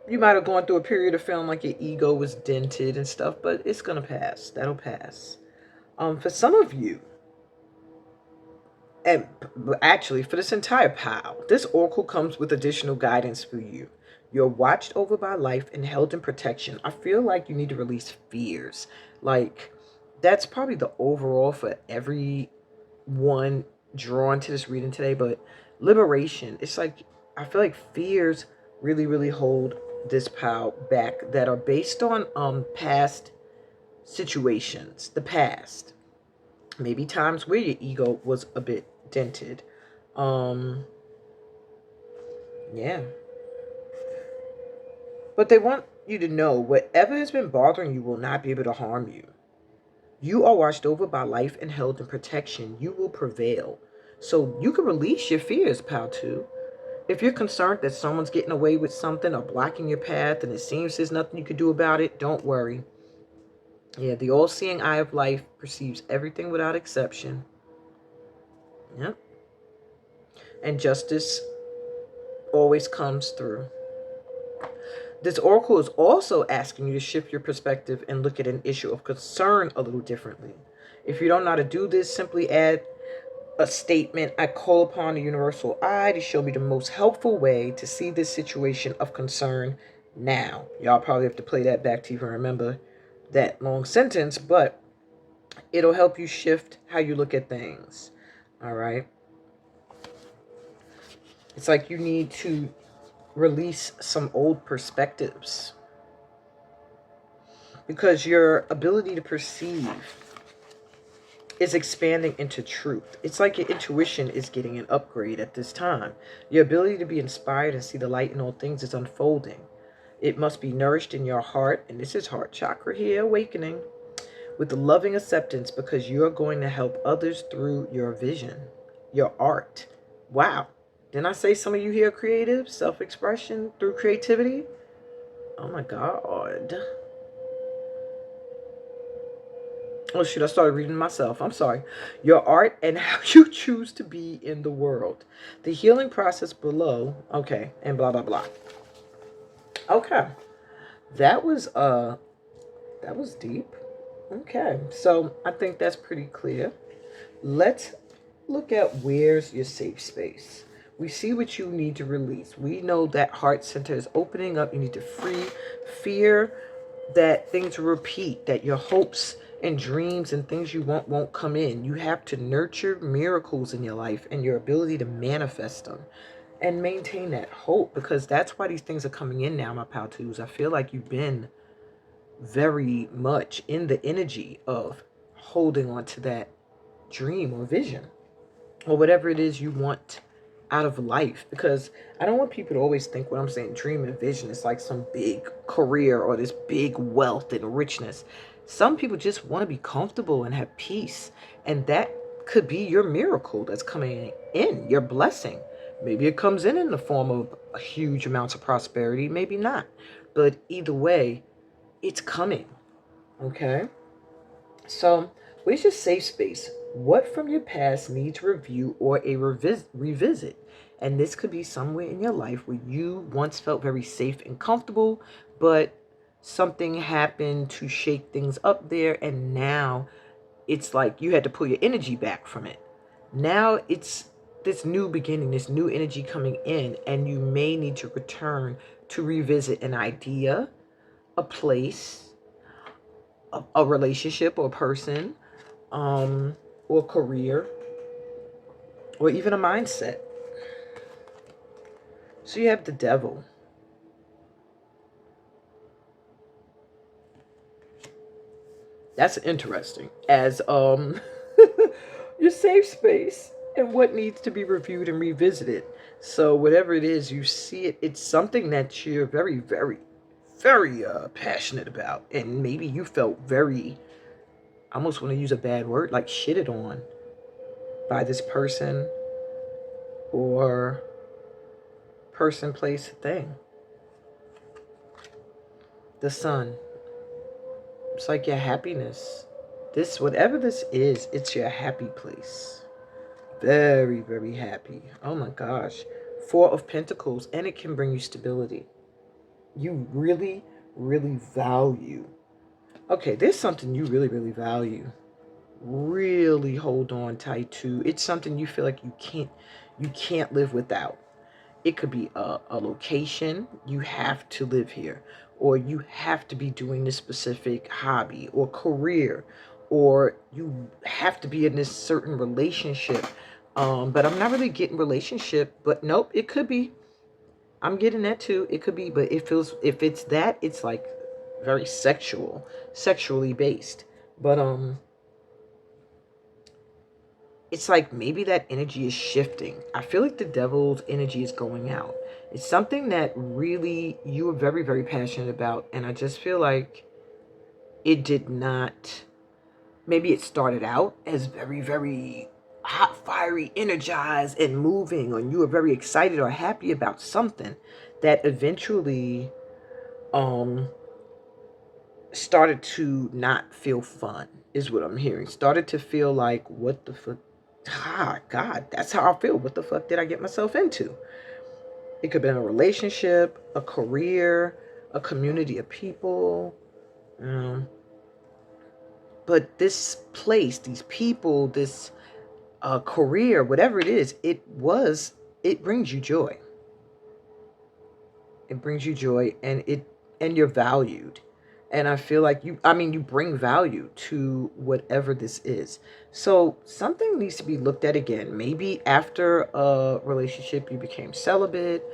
You might have gone through a period of feeling like your ego was dented and stuff, but it's gonna pass. That'll pass. For some of you, and actually for this entire pile, this oracle comes with additional guidance for you. You're watched over by life and held in protection. I feel like you need to release fears. Like, that's probably the overall for everyone drawn to this reading today, but liberation. It's like, I feel like fears really, really hold this pile back that are based on past situations, the past. Maybe times where your ego was a bit dented. Yeah. But they want you to know whatever has been bothering you will not be able to harm you. You are watched over by life and held in protection. You will prevail. So you can release your fears, pal, too. If you're concerned that someone's getting away with something or blocking your path and it seems there's nothing you can do about it, don't worry. Yeah, the all-seeing eye of life perceives everything without exception. Yep. And justice always comes through. This oracle is also asking you to shift your perspective and look at an issue of concern a little differently. If you don't know how to do this, simply add a statement. I call upon the universal eye to show me the most helpful way to see this situation of concern now. Y'all probably have to play that back to even remember that long sentence, but it'll help you shift how you look at things. All right. It's like you need to release some old perspectives because your ability to perceive is expanding into truth. It's like your intuition is getting an upgrade at this time. Your ability to be inspired and see the light in all things is unfolding. It must be nourished in your heart, and this is heart chakra here, awakening, with loving acceptance because you're going to help others through your vision, your art. Wow. Didn't I say some of you here are creative? Self-expression through creativity? Oh my God. Oh shoot, I started reading myself. I'm sorry. Your art and how you choose to be in the world. The healing process below. Okay, and blah blah blah. Okay. That was deep. Okay. So I think that's pretty clear. Let's look at where's your safe space. We see what you need to release. We know that heart center is opening up. You need to free fear that things repeat, that your hopes and dreams and things you want won't come in. You have to nurture miracles in your life and your ability to manifest them and maintain that hope, because that's why these things are coming in now, my pal twos. I feel like you've been very much in the energy of holding on to that dream or vision or whatever it is you want out of life, because I don't want people to always think when I'm saying dream and vision it's like some big career or this big wealth and richness. Some people just want to be comfortable and have peace, and that could be your miracle that's coming in, your blessing. Maybe it comes in the form of huge amounts of prosperity, maybe not, but either way it's coming. Okay, so where's your safe space? What from your past needs review or a revisit? And this could be somewhere in your life where you once felt very safe and comfortable, but something happened to shake things up there. And now it's like you had to pull your energy back from it. Now it's this new beginning, this new energy coming in, and you may need to return to revisit an idea, a place, a relationship or a person, or career, or even a mindset. So you have the devil. That's interesting. As your safe space and what needs to be reviewed and revisited. So whatever it is, you see it. It's something that you're very, very, very passionate about, and maybe you felt very. I almost want to use a bad word, like shitted on by this person or person, place, thing. The sun. It's like your happiness. This, whatever this is, it's your happy place. Very, very happy. Oh my gosh. Four of Pentacles, and it can bring you stability. You really, really value. Okay, there's something you really, really value. Really hold on tight to. It's something you feel like you can't live without. It could be a location. You have to live here, or you have to be doing this specific hobby or career, or you have to be in this certain relationship. But I'm not really getting relationship, but nope, it could be. I'm getting that too. It could be, but it feels, if it's that, it's like very sexually based. But it's like maybe that energy is shifting. I feel like the devil's energy is going out. It's something that really you are very, very passionate about. And I just feel like it did not, maybe it started out as very, very hot, fiery, energized, and moving, or you were very excited or happy about something that eventually um started to not feel fun, is what I'm hearing. Started to feel like, what the fuck? Ah, God, that's how I feel. What the fuck did I get myself into? It could have been a relationship, a career, a community of people. Um, but this place, these people, this career, whatever it is, it brings you joy. It brings you joy, and you're valued. And I feel like you bring value to whatever this is. So something needs to be looked at again. Maybe after a relationship you became celibate,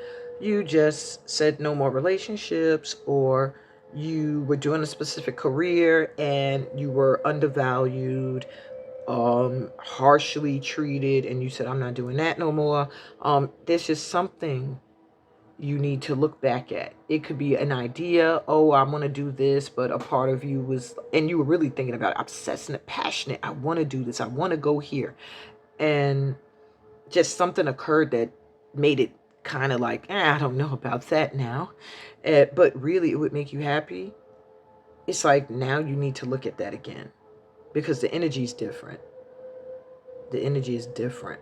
you just said no more relationships, or you were doing a specific career and you were undervalued, harshly treated, and you said, I'm not doing that no more. There's just something you need to look back at. It could be an idea, oh, I want to do this, but a part of you was, and you were really thinking about it, obsessed and passionate, I want to do this, I want to go here. And just something occurred that made it kind of like, I don't know about that now. But really, it would make you happy. It's like now you need to look at that again, because the energy is different. The energy is different.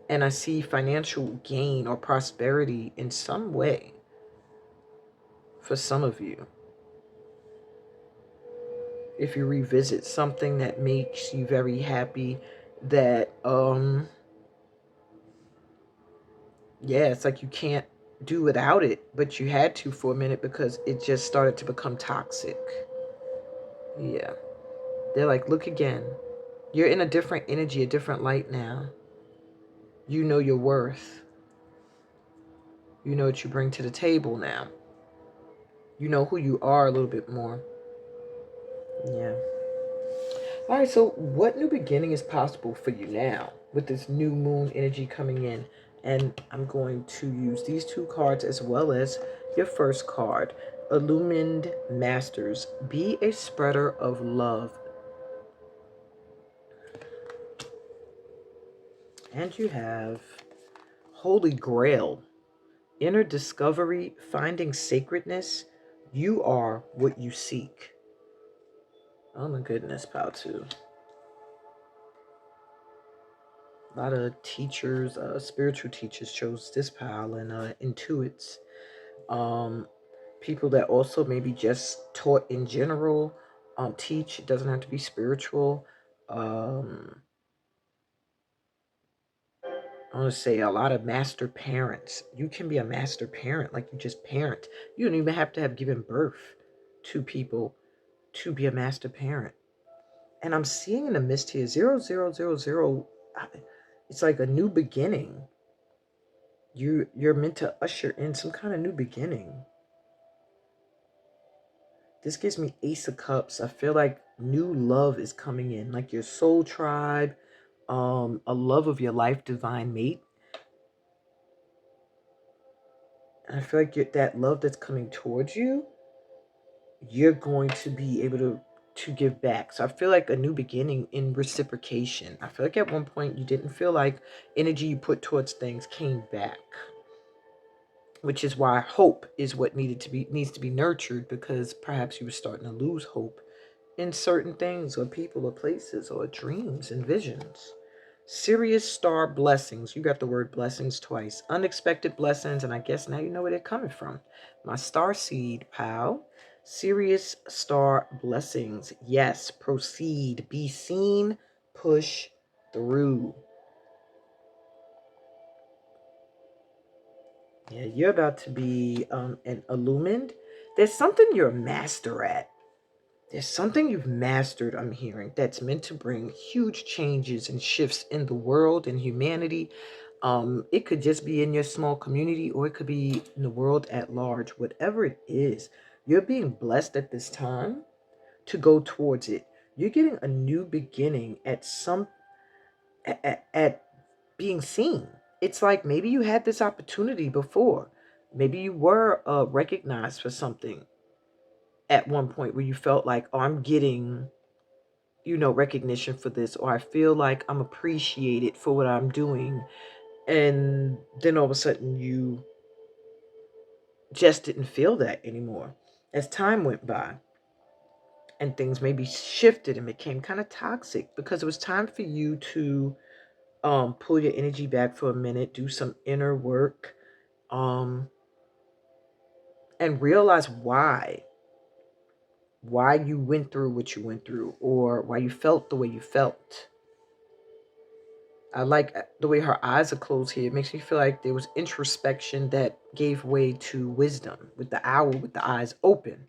And I see financial gain or prosperity in some way for some of you. If you revisit something that makes you very happy, that yeah, it's like you can't do without it, but you had to for a minute because it just started to become toxic. Yeah, they're like, look again, you're in a different energy, a different light now. You know your worth. You know what you bring to the table now. You know who you are a little bit more. Yeah. All right, so what new beginning is possible for you now with this new moon energy coming in? And I'm going to use these two cards as well as your first card, Illumined Masters. Be a spreader of love. And you have Holy Grail, inner discovery, finding sacredness. You are what you seek. Oh my goodness, pal, too. A lot of teachers, spiritual teachers chose this pile, and intuits. Um, People that also maybe just taught in general, teach. It doesn't have to be spiritual. Um, I want to say a lot of master parents. You can be a master parent, like you just parent. You don't even have to have given birth to people to be a master parent. And I'm seeing in the mist here, 0000. It's like a new beginning. You're meant to usher in some kind of new beginning. This gives me Ace of Cups. I feel like new love is coming in, like your soul tribe, a love of your life, divine mate. And I feel like that love that's coming towards you, you're going to be able to give back. So I feel like a new beginning in reciprocation. I feel like at one point you didn't feel like energy you put towards things came back, which is why hope is what needs to be nurtured, because perhaps you were starting to lose hope in certain things or people or places or dreams and visions. Sirius star blessings. You got the word blessings twice. Unexpected blessings, and I guess now you know where they're coming from. My star seed, pal. Sirius star blessings. Yes, proceed. Be seen. Push through. Yeah, you're about to be an illumined. There's something you're a master at. There's something you've mastered, I'm hearing, that's meant to bring huge changes and shifts in the world and humanity. It could just be in your small community, or it could be in the world at large. Whatever it is, you're being blessed at this time to go towards it. You're getting a new beginning at being seen. It's like maybe you had this opportunity before. Maybe you were recognized for something at one point where you felt like, oh, I'm getting, recognition for this, or I feel like I'm appreciated for what I'm doing. And then all of a sudden you just didn't feel that anymore. As time went by and things maybe shifted and became kind of toxic, because it was time for you to pull your energy back for a minute, do some inner work, um, and realize why you went through what you went through, or why you felt the way you felt. I like the way her eyes are closed here. It makes me feel like there was introspection that gave way to wisdom, with the owl with the eyes open.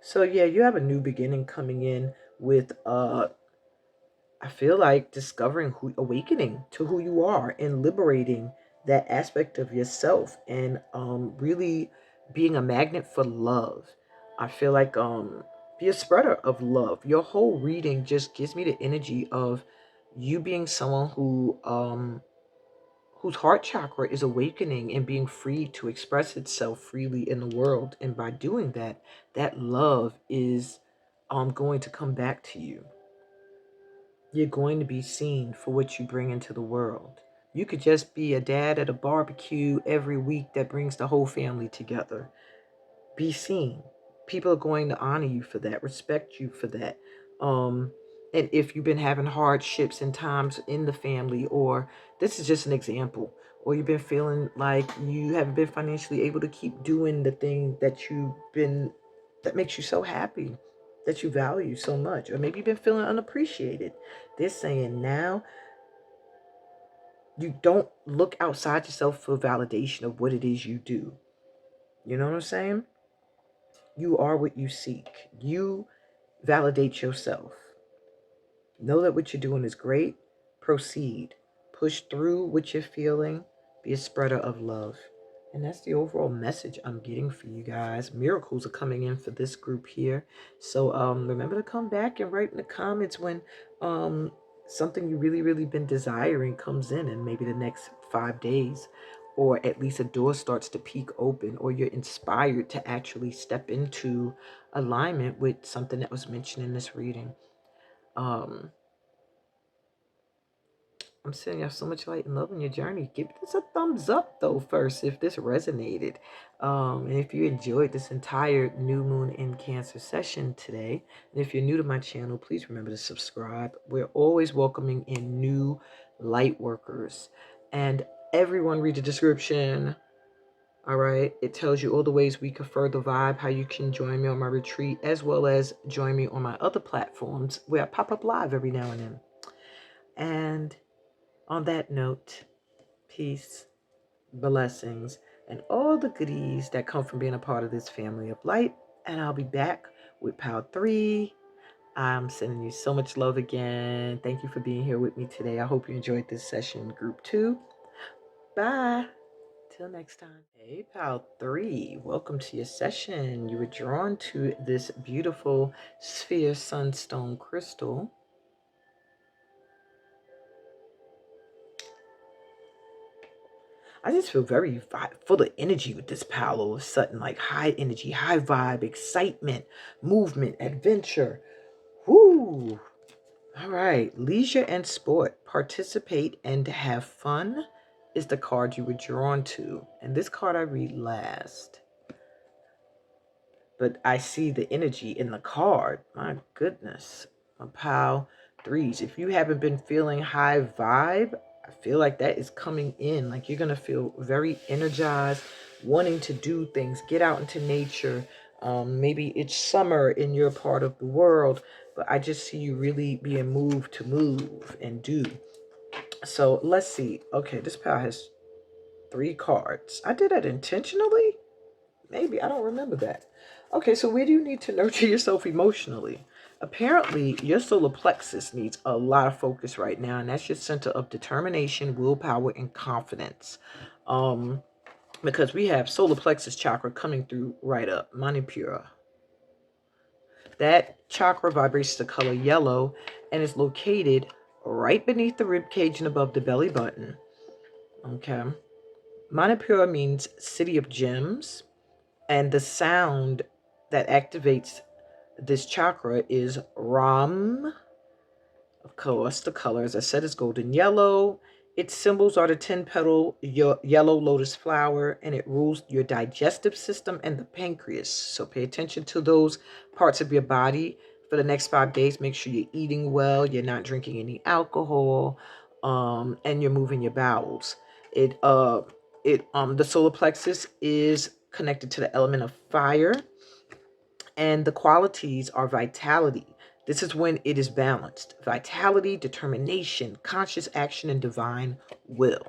So yeah, you have a new beginning coming in with I feel like discovering awakening to who you are and liberating that aspect of yourself, and really being a magnet for love. I feel like be a spreader of love. Your whole reading just gives me the energy of you being someone whose heart chakra is awakening and being free to express itself freely in the world. And by doing that, that love is going to come back to you. You're going to be seen for what you bring into the world. You could just be a dad at a barbecue every week that brings the whole family together. Be seen. People are going to honor you for that, respect you for that. Um, and if you've been having hardships and times in the family, or this is just an example, or you've been feeling like you haven't been financially able to keep doing the thing that makes you so happy, that you value so much, or maybe you've been feeling unappreciated. They're saying now you don't look outside yourself for validation of what it is you do. You know what I'm saying? You are what you seek. You validate yourself. Know that what you're doing is great. Proceed. Push through what you're feeling. Be a spreader of love. And that's the overall message I'm getting for you guys. Miracles are coming in for this group here. So remember to come back and write in the comments when something you really, really been desiring comes in maybe the next 5 days. Or at least a door starts to peek open, or you're inspired to actually step into alignment with something that was mentioned in this reading. Um, I'm sending you so much light and love in your journey. Give this a thumbs up though first if this resonated. And if you enjoyed this entire new moon in Cancer session today, and if you're new to my channel, please remember to subscribe. We're always welcoming in new light workers. And everyone read the description. All right. It tells you all the ways we confer the vibe, how you can join me on my retreat, as well as join me on my other platforms where I pop up live every now and then. And on that note, peace, blessings, and all the goodies that come from being a part of this family of light. And I'll be back with Power 3. I'm sending you so much love again. Thank you for being here with me today. I hope you enjoyed this session, Group 2. Bye. Until next time. Hey, pal 3, welcome to your session. You were drawn to this beautiful sphere sunstone crystal. I just feel very full of energy with this pal all of a sudden, like high energy, high vibe, excitement, movement, adventure. Woo! All right, leisure and sport. Participate and have fun is the card you were drawn to. And this card I read last. But I see the energy in the card. My goodness. My pal 3s. If you haven't been feeling high vibe, I feel like that is coming in. Like you're going to feel very energized, wanting to do things, get out into nature. Maybe it's summer in your part of the world, but I just see you really being moved to move and do. So let's see. Okay, this pal has 3 cards. I did that intentionally? Maybe. I don't remember that. Okay, so where do you need to nurture yourself emotionally? Apparently, your solar plexus needs a lot of focus right now, and that's your center of determination, willpower, and confidence. Because we have solar plexus chakra coming through right up, Manipura. That chakra vibrates the color yellow and is located right beneath the rib cage and above the belly button. Okay. Manipura means city of gems, and the sound that activates this chakra is Ram. Of course, the color, as I said, is golden yellow. Its symbols are the 10-petal yellow lotus flower, and it rules your digestive system and the pancreas. So pay attention to those parts of your body for the next 5 days. Make sure you're eating well, you're not drinking any alcohol, and you're moving your bowels. The solar plexus is connected to the element of fire, and the qualities are vitality. This is when it is balanced. Vitality, determination, conscious action, and divine will.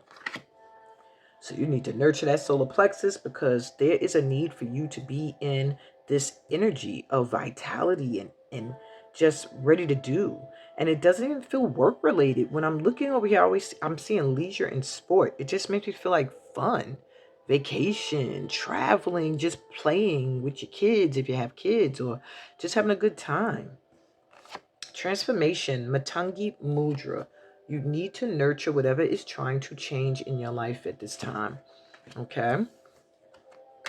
So you need to nurture that solar plexus because there is a need for you to be in this energy of vitality and just ready to do. And it doesn't even feel work related. When I'm looking over here, I'm seeing leisure and sport. It just makes me feel like fun. Vacation, traveling, just playing with your kids if you have kids, or just having a good time. Transformation, Matangi Mudra. You need to nurture whatever is trying to change in your life at this time. Okay?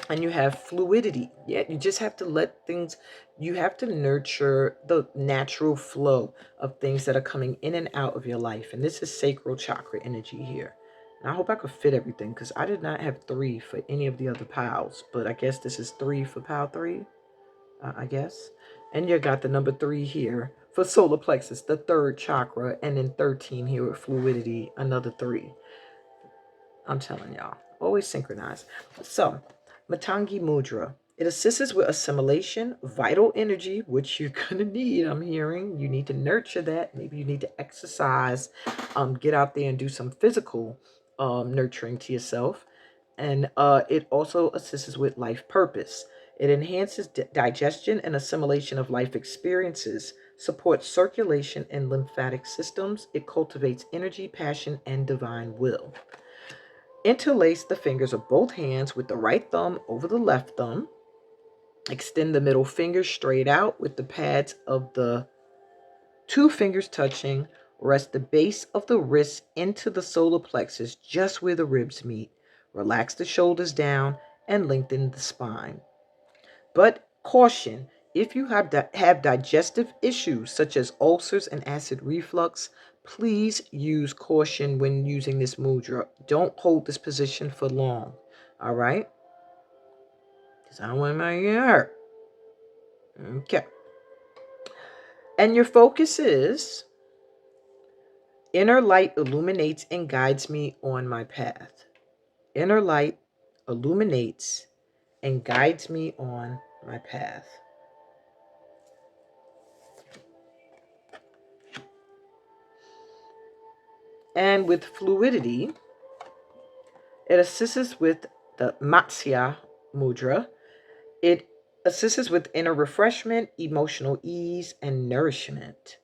And you have fluidity. Yeah, you just have to let things, you have to nurture the natural flow of things that are coming in and out of your life. And this is sacral chakra energy here. And I hope I could fit everything because I did not have 3 for any of the other piles. But I guess this is 3 for pile 3. I guess. And you got the number 3 here for solar plexus, the 3rd chakra, and then 13 here with fluidity, another 3. I'm telling y'all, always synchronize. So, Matangi Mudra. It assists us with assimilation, vital energy, which you're going to need, I'm hearing. You need to nurture that. Maybe you need to exercise, get out there and do some physical nurturing to yourself. And it also assists us with life purpose. It enhances digestion and assimilation of life experiences, supports circulation and lymphatic systems. It cultivates energy, passion, and divine will. Interlace the fingers of both hands with the right thumb over the left thumb. Extend the middle finger straight out with the pads of the 2 fingers touching. Rest the base of the wrist into the solar plexus just where the ribs meet. Relax the shoulders down and lengthen the spine. But caution, if you have digestive issues such as ulcers and acid reflux, please use caution when using this mudra. Don't hold this position for long, all right? Because I don't want my get hurt. Okay. And your focus is, inner light illuminates and guides me on my path. Inner light illuminates and guides me on my path. And with fluidity, it assists us with the Matsya Mudra. It assists us with inner refreshment, emotional ease, and nourishment.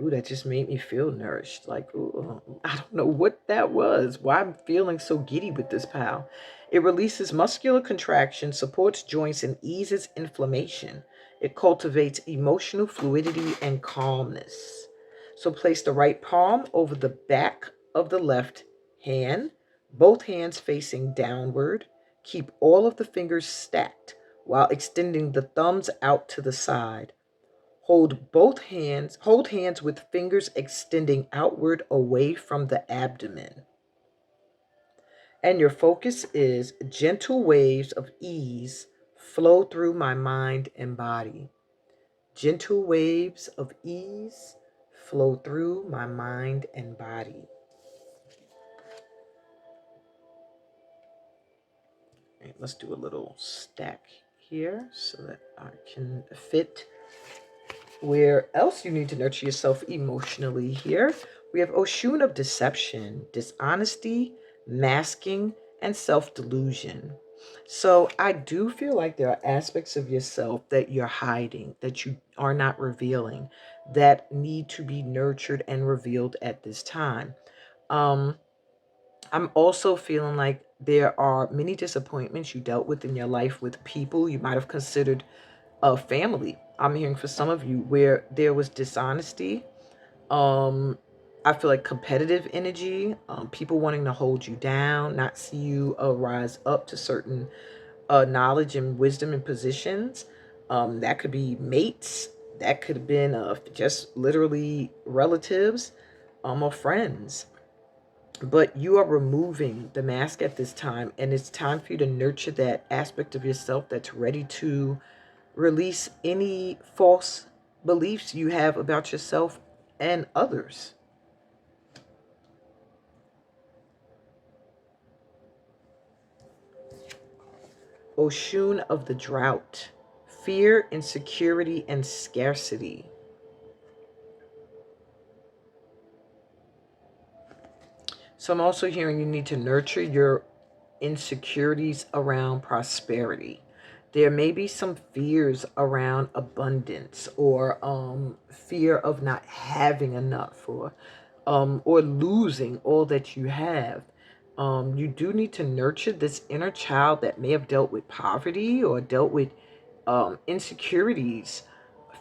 Ooh, that just made me feel nourished. Like, ooh, I don't know what that was. Why I'm feeling so giddy with this pal. It releases muscular contraction, supports joints, and eases inflammation. It cultivates emotional fluidity and calmness. So place the right palm over the back of the left hand, both hands facing downward. Keep all of the fingers stacked while extending the thumbs out to the side. Hold hands with fingers extending outward away from the abdomen. And your focus is gentle waves of ease flow through my mind and body. Gentle waves of ease flow through my mind and body. Right, let's do a little stack here so that I can fit where else you need to nurture yourself emotionally here. We have Oshun of deception, dishonesty, masking, and self-delusion. So I do feel like there are aspects of yourself that you're hiding, that you are not revealing, that need to be nurtured and revealed at this time. Um, I'm also feeling like there are many disappointments you dealt with in your life with people you might have considered a family. I'm hearing for some of you where there was dishonesty. Um, I feel like competitive energy, people wanting to hold you down, not see you rise up to certain knowledge and wisdom and positions. That could be mates. That could have been just literally relatives or friends. But you are removing the mask at this time, and it's time for you to nurture that aspect of yourself that's ready to release any false beliefs you have about yourself and others. Oshun of the drought, fear, insecurity, and scarcity. So I'm also hearing you need to nurture your insecurities around prosperity. There may be some fears around abundance or fear of not having enough or losing all that you have. You do need to nurture this inner child that may have dealt with poverty or dealt with insecurities,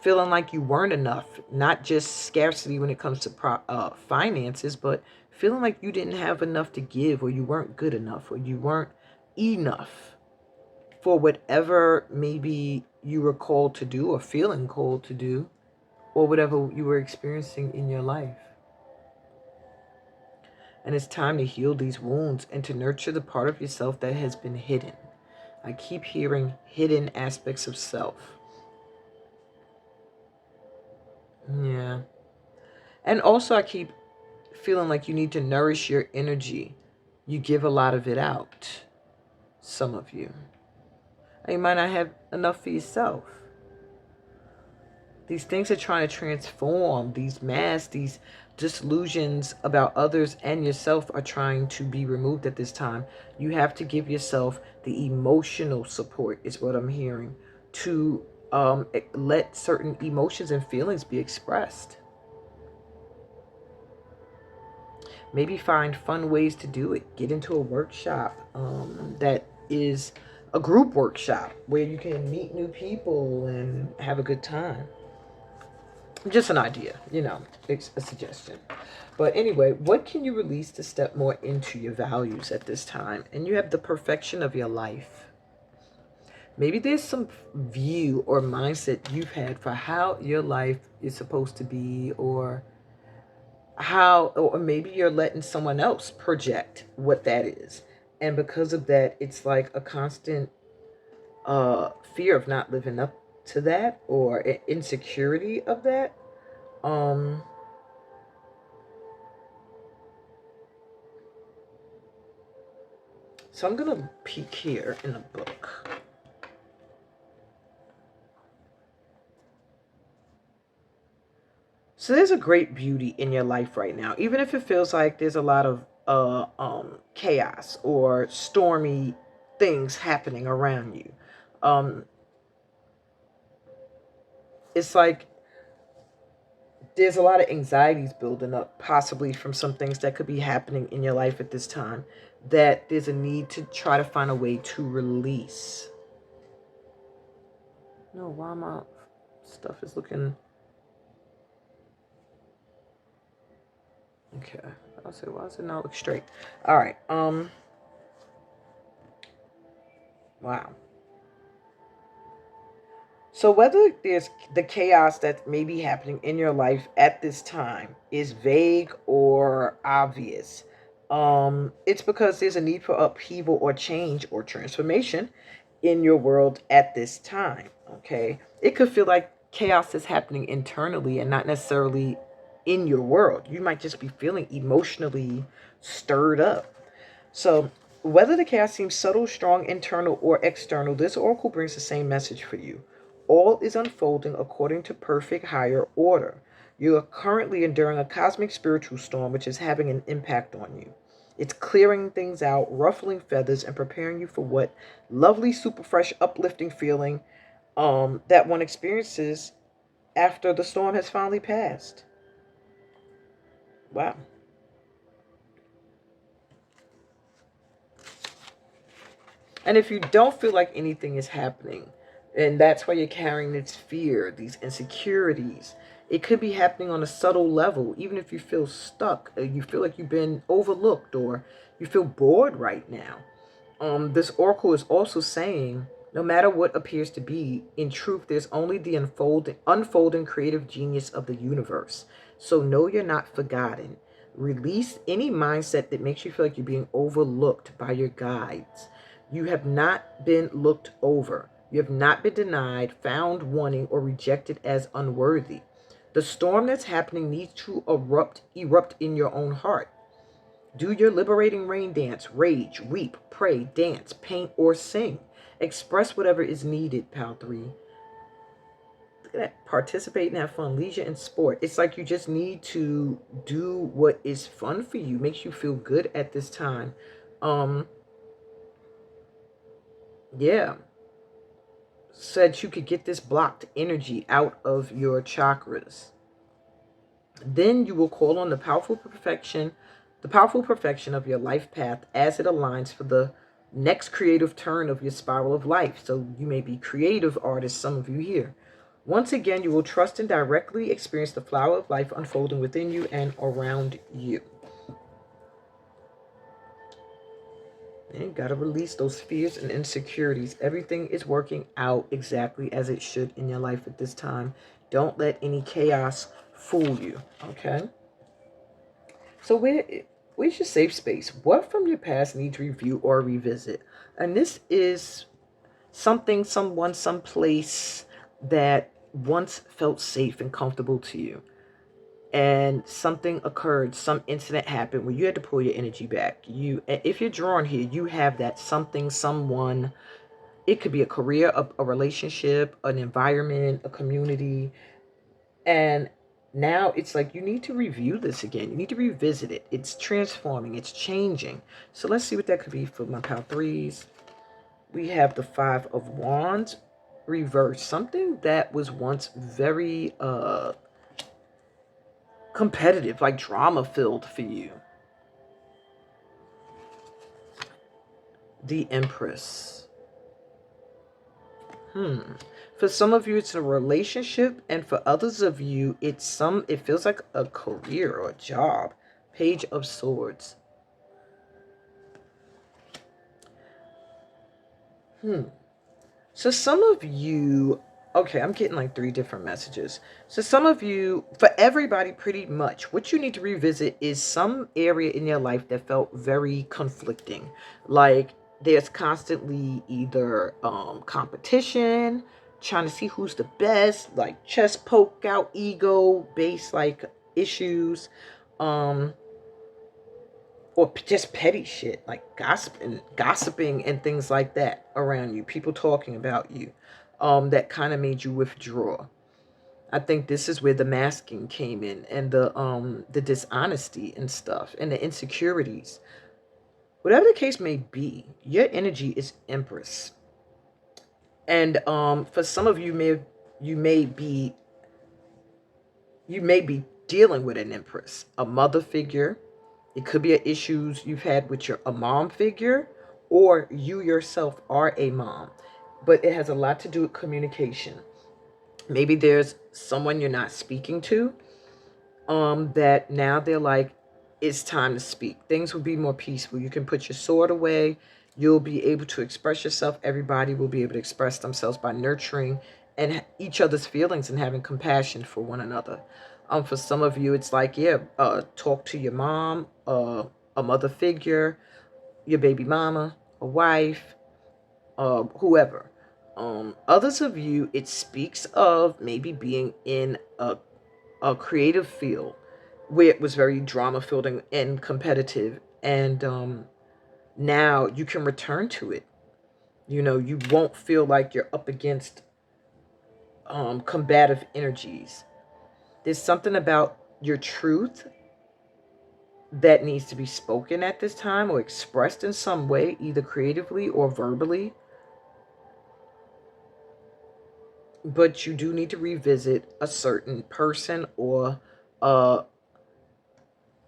feeling like you weren't enough, not just scarcity when it comes to finances, but feeling like you didn't have enough to give, or you weren't good enough, or you weren't enough for whatever maybe you were called to do or feeling called to do, or whatever you were experiencing in your life. And it's time to heal these wounds and to nurture the part of yourself that has been hidden. I keep hearing hidden aspects of self. Yeah. And also I keep feeling like you need to nourish your energy. You give a lot of it out, some of you. And you might not have enough for yourself. These things are trying to transform, these masks, these disillusions about others and yourself are trying to be removed at this time. You have to give yourself the emotional support, is what I'm hearing, to let certain emotions and feelings be expressed. Maybe find fun ways to do it. Get into a workshop that is a group workshop where you can meet new people and have a good time. Just an idea, it's a suggestion. But anyway, what can you release to step more into your values at this time? And you have the perfection of your life. Maybe there's some view or mindset you've had for how your life is supposed to be, or maybe you're letting someone else project what that is. And because of that, it's like a constant fear of not living up to that, or insecurity of that. Um, so I'm going to peek here in the book. So there's a great beauty in your life right now, even if it feels like there's a lot of chaos or stormy things happening around you. Um, it's like there's a lot of anxieties building up, possibly from some things that could be happening in your life at this time that there's a need to try to find a way to release. No, why my stuff is looking... Okay. I'll say, why does it not look straight? All right. Wow. So whether there's the chaos that may be happening in your life at this time is vague or obvious, it's because there's a need for upheaval or change or transformation in your world at this time. Okay. It could feel like chaos is happening internally and not necessarily in your world. You might just be feeling emotionally stirred up. So, whether the chaos seems subtle, strong, internal, or external, this oracle brings the same message for you. All is unfolding according to perfect higher order. You are currently enduring a cosmic spiritual storm which is having an impact on you. It's clearing things out, ruffling feathers, and preparing you for what lovely, super fresh, uplifting feeling that one experiences after the storm has finally passed. Wow. And if you don't feel like anything is happening, and that's why you're carrying this fear, these insecurities, it could be happening on a subtle level. Even if you feel stuck, you feel like you've been overlooked, or you feel bored right now. This oracle is also saying, no matter what appears to be, in truth, there's only the unfolding creative genius of the universe. So know you're not forgotten. Release any mindset that makes you feel like you're being overlooked by your guides. You have not been looked over. You have not been denied, found wanting, or rejected as unworthy. The storm that's happening needs to erupt in your own heart. Do your liberating rain dance, rage, weep, pray, dance, paint, or sing. Express whatever is needed, Pal 3. Look at that. Participate and have fun. Leisure and sport. It's like you just need to do what is fun for you, makes you feel good at this time. Yeah. Said you could get this blocked energy out of your chakras. Then you will call on the powerful perfection of your life path as it aligns for the next creative turn of your spiral of life. So you may be creative artists, some of you here. Once again, you will trust and directly experience the flower of life unfolding within you and around you. And got to release those fears and insecurities. Everything is working out exactly as it should in your life at this time. Don't let any chaos fool you, okay? So where's your safe space? What from your past needs review or revisit? And this is something, someone, someplace that once felt safe and comfortable to you. And something occurred, some incident happened where you had to pull your energy back. If you're drawn here, you have that something, someone. It could be a career, a relationship, an environment, a community. And now it's like you need to review this again. You need to revisit it. It's transforming. It's changing. So let's see what that could be for my pal 3s. We have the 5 of Wands reversed. Something that was once very competitive, like drama filled for you. The Empress. For some of you, it's a relationship, and for others of you, it feels like a career or a job. Page of Swords. So some of you, okay, I'm getting like 3 different messages. So some of you, for everybody pretty much, what you need to revisit is some area in your life that felt very conflicting. Like there's constantly either competition, trying to see who's the best, like chest poke out, ego based like issues, or just petty shit like gossiping and things like that around you, people talking about you, that kind of made you withdraw. I think this is where the masking came in, and the dishonesty and stuff, and the insecurities. Whatever the case may be, your energy is Empress. And for some of you, you may be dealing with an Empress, a mother figure, It could be issues you've had with a mom figure, or you yourself are a mom. But it has a lot to do with communication. Maybe there's someone you're not speaking to, that now they're like, it's time to speak. Things will be more peaceful. You can put your sword away. You'll be able to express yourself. Everybody will be able to express themselves by nurturing and each other's feelings and having compassion for one another. For some of you, it's like, yeah, talk to your mom, a mother figure, your baby mama, a wife, whoever. Others of you, it speaks of maybe being in a creative field where it was very drama filled and competitive, and now you can return to it. You won't feel like you're up against combative energies. There's something about your truth that needs to be spoken at this time or expressed in some way, either creatively or verbally. But you do need to revisit a certain person uh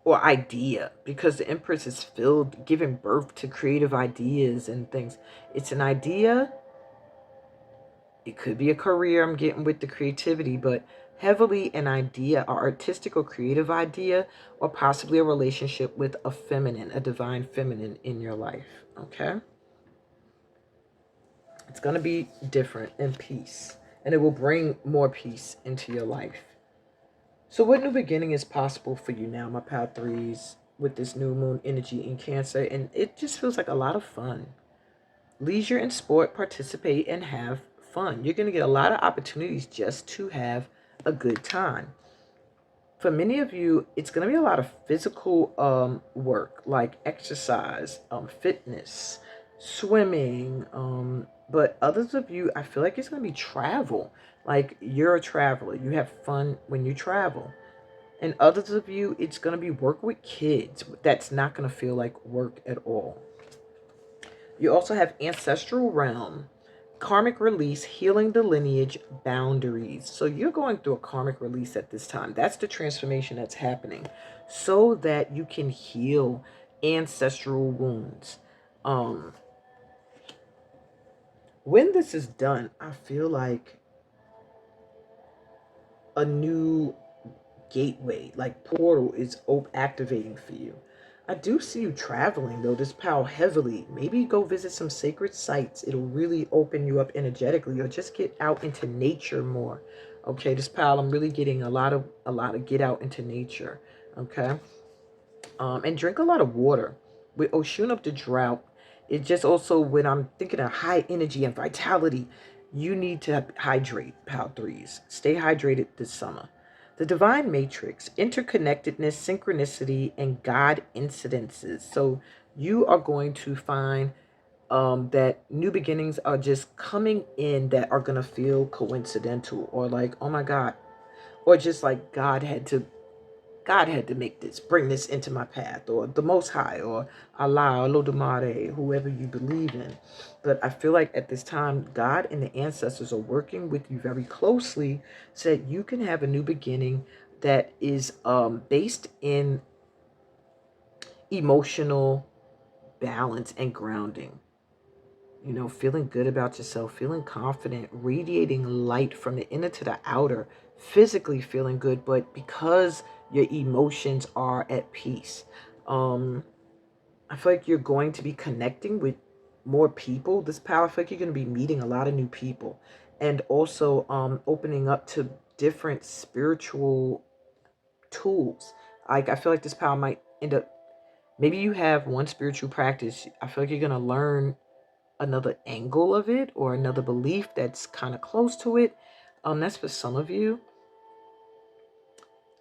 or idea, because the Empress is filled, giving birth to creative ideas and things. It's an idea. It could be a career. I'm getting with the creativity, but heavily an idea, or artistic or creative idea, or possibly a relationship with a feminine, a divine feminine in your life. Okay? It's going to be different in peace, and it will bring more peace into your life. So what new beginning is possible for you now, my Power Threes, with this new moon energy in Cancer? And it just feels like a lot of fun. Leisure and sport, participate and have fun. You're going to get a lot of opportunities just to have a good time. For many of you, it's going to be a lot of physical work, like exercise, fitness, swimming. But others of you, I feel like it's going to be travel. Like you're a traveler. You have fun when you travel. And others of you, it's going to be work with kids. That's not going to feel like work at all. You also have ancestral realm, karmic release, healing the lineage boundaries. So you're going through a karmic release at this time. That's the transformation that's happening so that you can heal ancestral wounds. Um, when this is done, I feel like a new gateway, like portal, is activating for you. I do see you traveling though, this pal, heavily. Maybe go visit some sacred sites. It'll really open you up energetically, or just get out into nature more. Okay, this pal, I'm really getting a lot of get out into nature. Okay. And drink a lot of water. With Oshun up the drought, it just also, when I'm thinking of high energy and vitality, you need to hydrate, pal threes. Stay hydrated this summer. The divine matrix, interconnectedness, synchronicity, and God incidences. So you are going to find that new beginnings are just coming in that are going to feel coincidental, or like, oh my God, or just like God had to make this, bring this into my path, or the Most High, or Allah, Olodumare, whoever you believe in. But I feel like at this time, God and the ancestors are working with you very closely so that you can have a new beginning that is based in emotional balance and grounding. Feeling good about yourself, feeling confident, radiating light from the inner to the outer, physically feeling good, but because your emotions are at peace. Um, I feel like you're going to be connecting with more people. This power, I feel like you're going to be meeting a lot of new people, and also opening up to different spiritual tools. Like I feel like this power might end up, maybe you have one spiritual practice. I feel like you're going to learn another angle of it, or another belief that's kind of close to it. That's for some of you.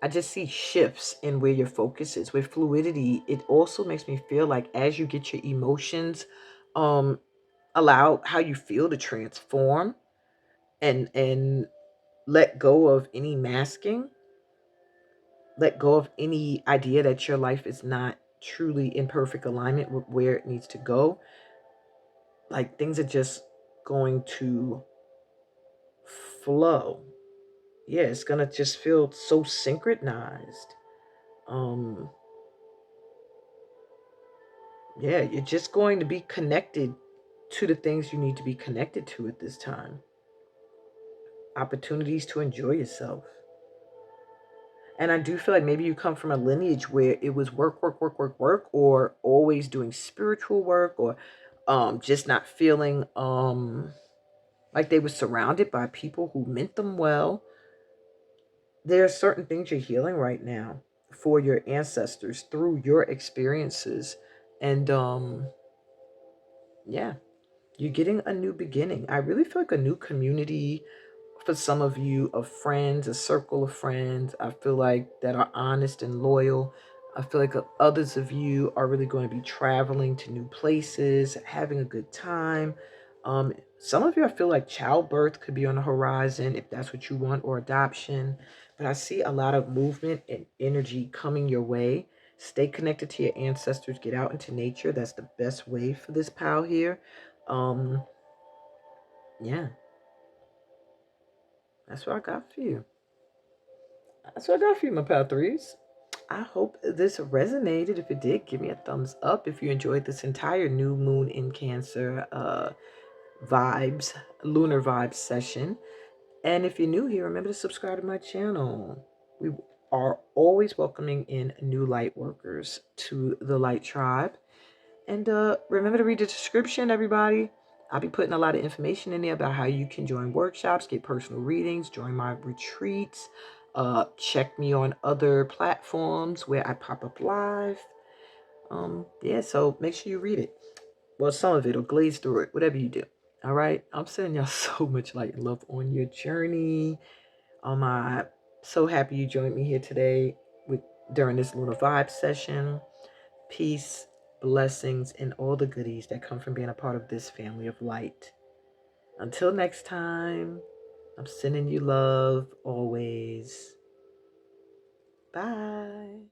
I just see shifts in where your focus is. With fluidity, it also makes me feel like as you get your emotions, um, allow how you feel to transform, and let go of any masking, let go of any idea that your life is not truly in perfect alignment with where it needs to go. Like things are just going to flow. Yeah, it's gonna just feel so synchronized. Um, Yeah, you're just going to be connected to the things you need to be connected to at this time. Opportunities to enjoy yourself. And I do feel like maybe you come from a lineage where it was work, work, work, work, work, or always doing spiritual work, or just not feeling like they were surrounded by people who meant them well. There are certain things you're healing right now for your ancestors through your experiences. And yeah, you're getting a new beginning. I really feel like a new community for some of you of friends, a circle of friends, I feel like that are honest and loyal. I feel like others of you are really going to be traveling to new places, having a good time. Some of you, I feel like childbirth could be on the horizon if that's what you want, or adoption. But I see a lot of movement and energy coming your way. Stay connected to your ancestors. Get out into nature. That's the best way for this pal here. Um, yeah, that's what I got for you. That's what I got for you, my pal threes. I hope this resonated. If it did, give me a thumbs up. If you enjoyed this entire new moon in Cancer vibes, lunar vibes session. And if you're new here, remember to subscribe to my channel. We are always welcoming in new light workers to the Light Tribe. And remember to read the description, everybody. I'll be putting a lot of information in there about how you can join workshops, get personal readings, join my retreats. Check me on other platforms where I pop up live. Yeah, so make sure you read it. Well, some of it, or glaze through it, whatever you do. All right. I'm sending y'all so much light and love on your journey. I'm so happy you joined me here today during this Lunar Vibe session. Peace, blessings, and all the goodies that come from being a part of this family of light. Until next time, I'm sending you love always. Bye.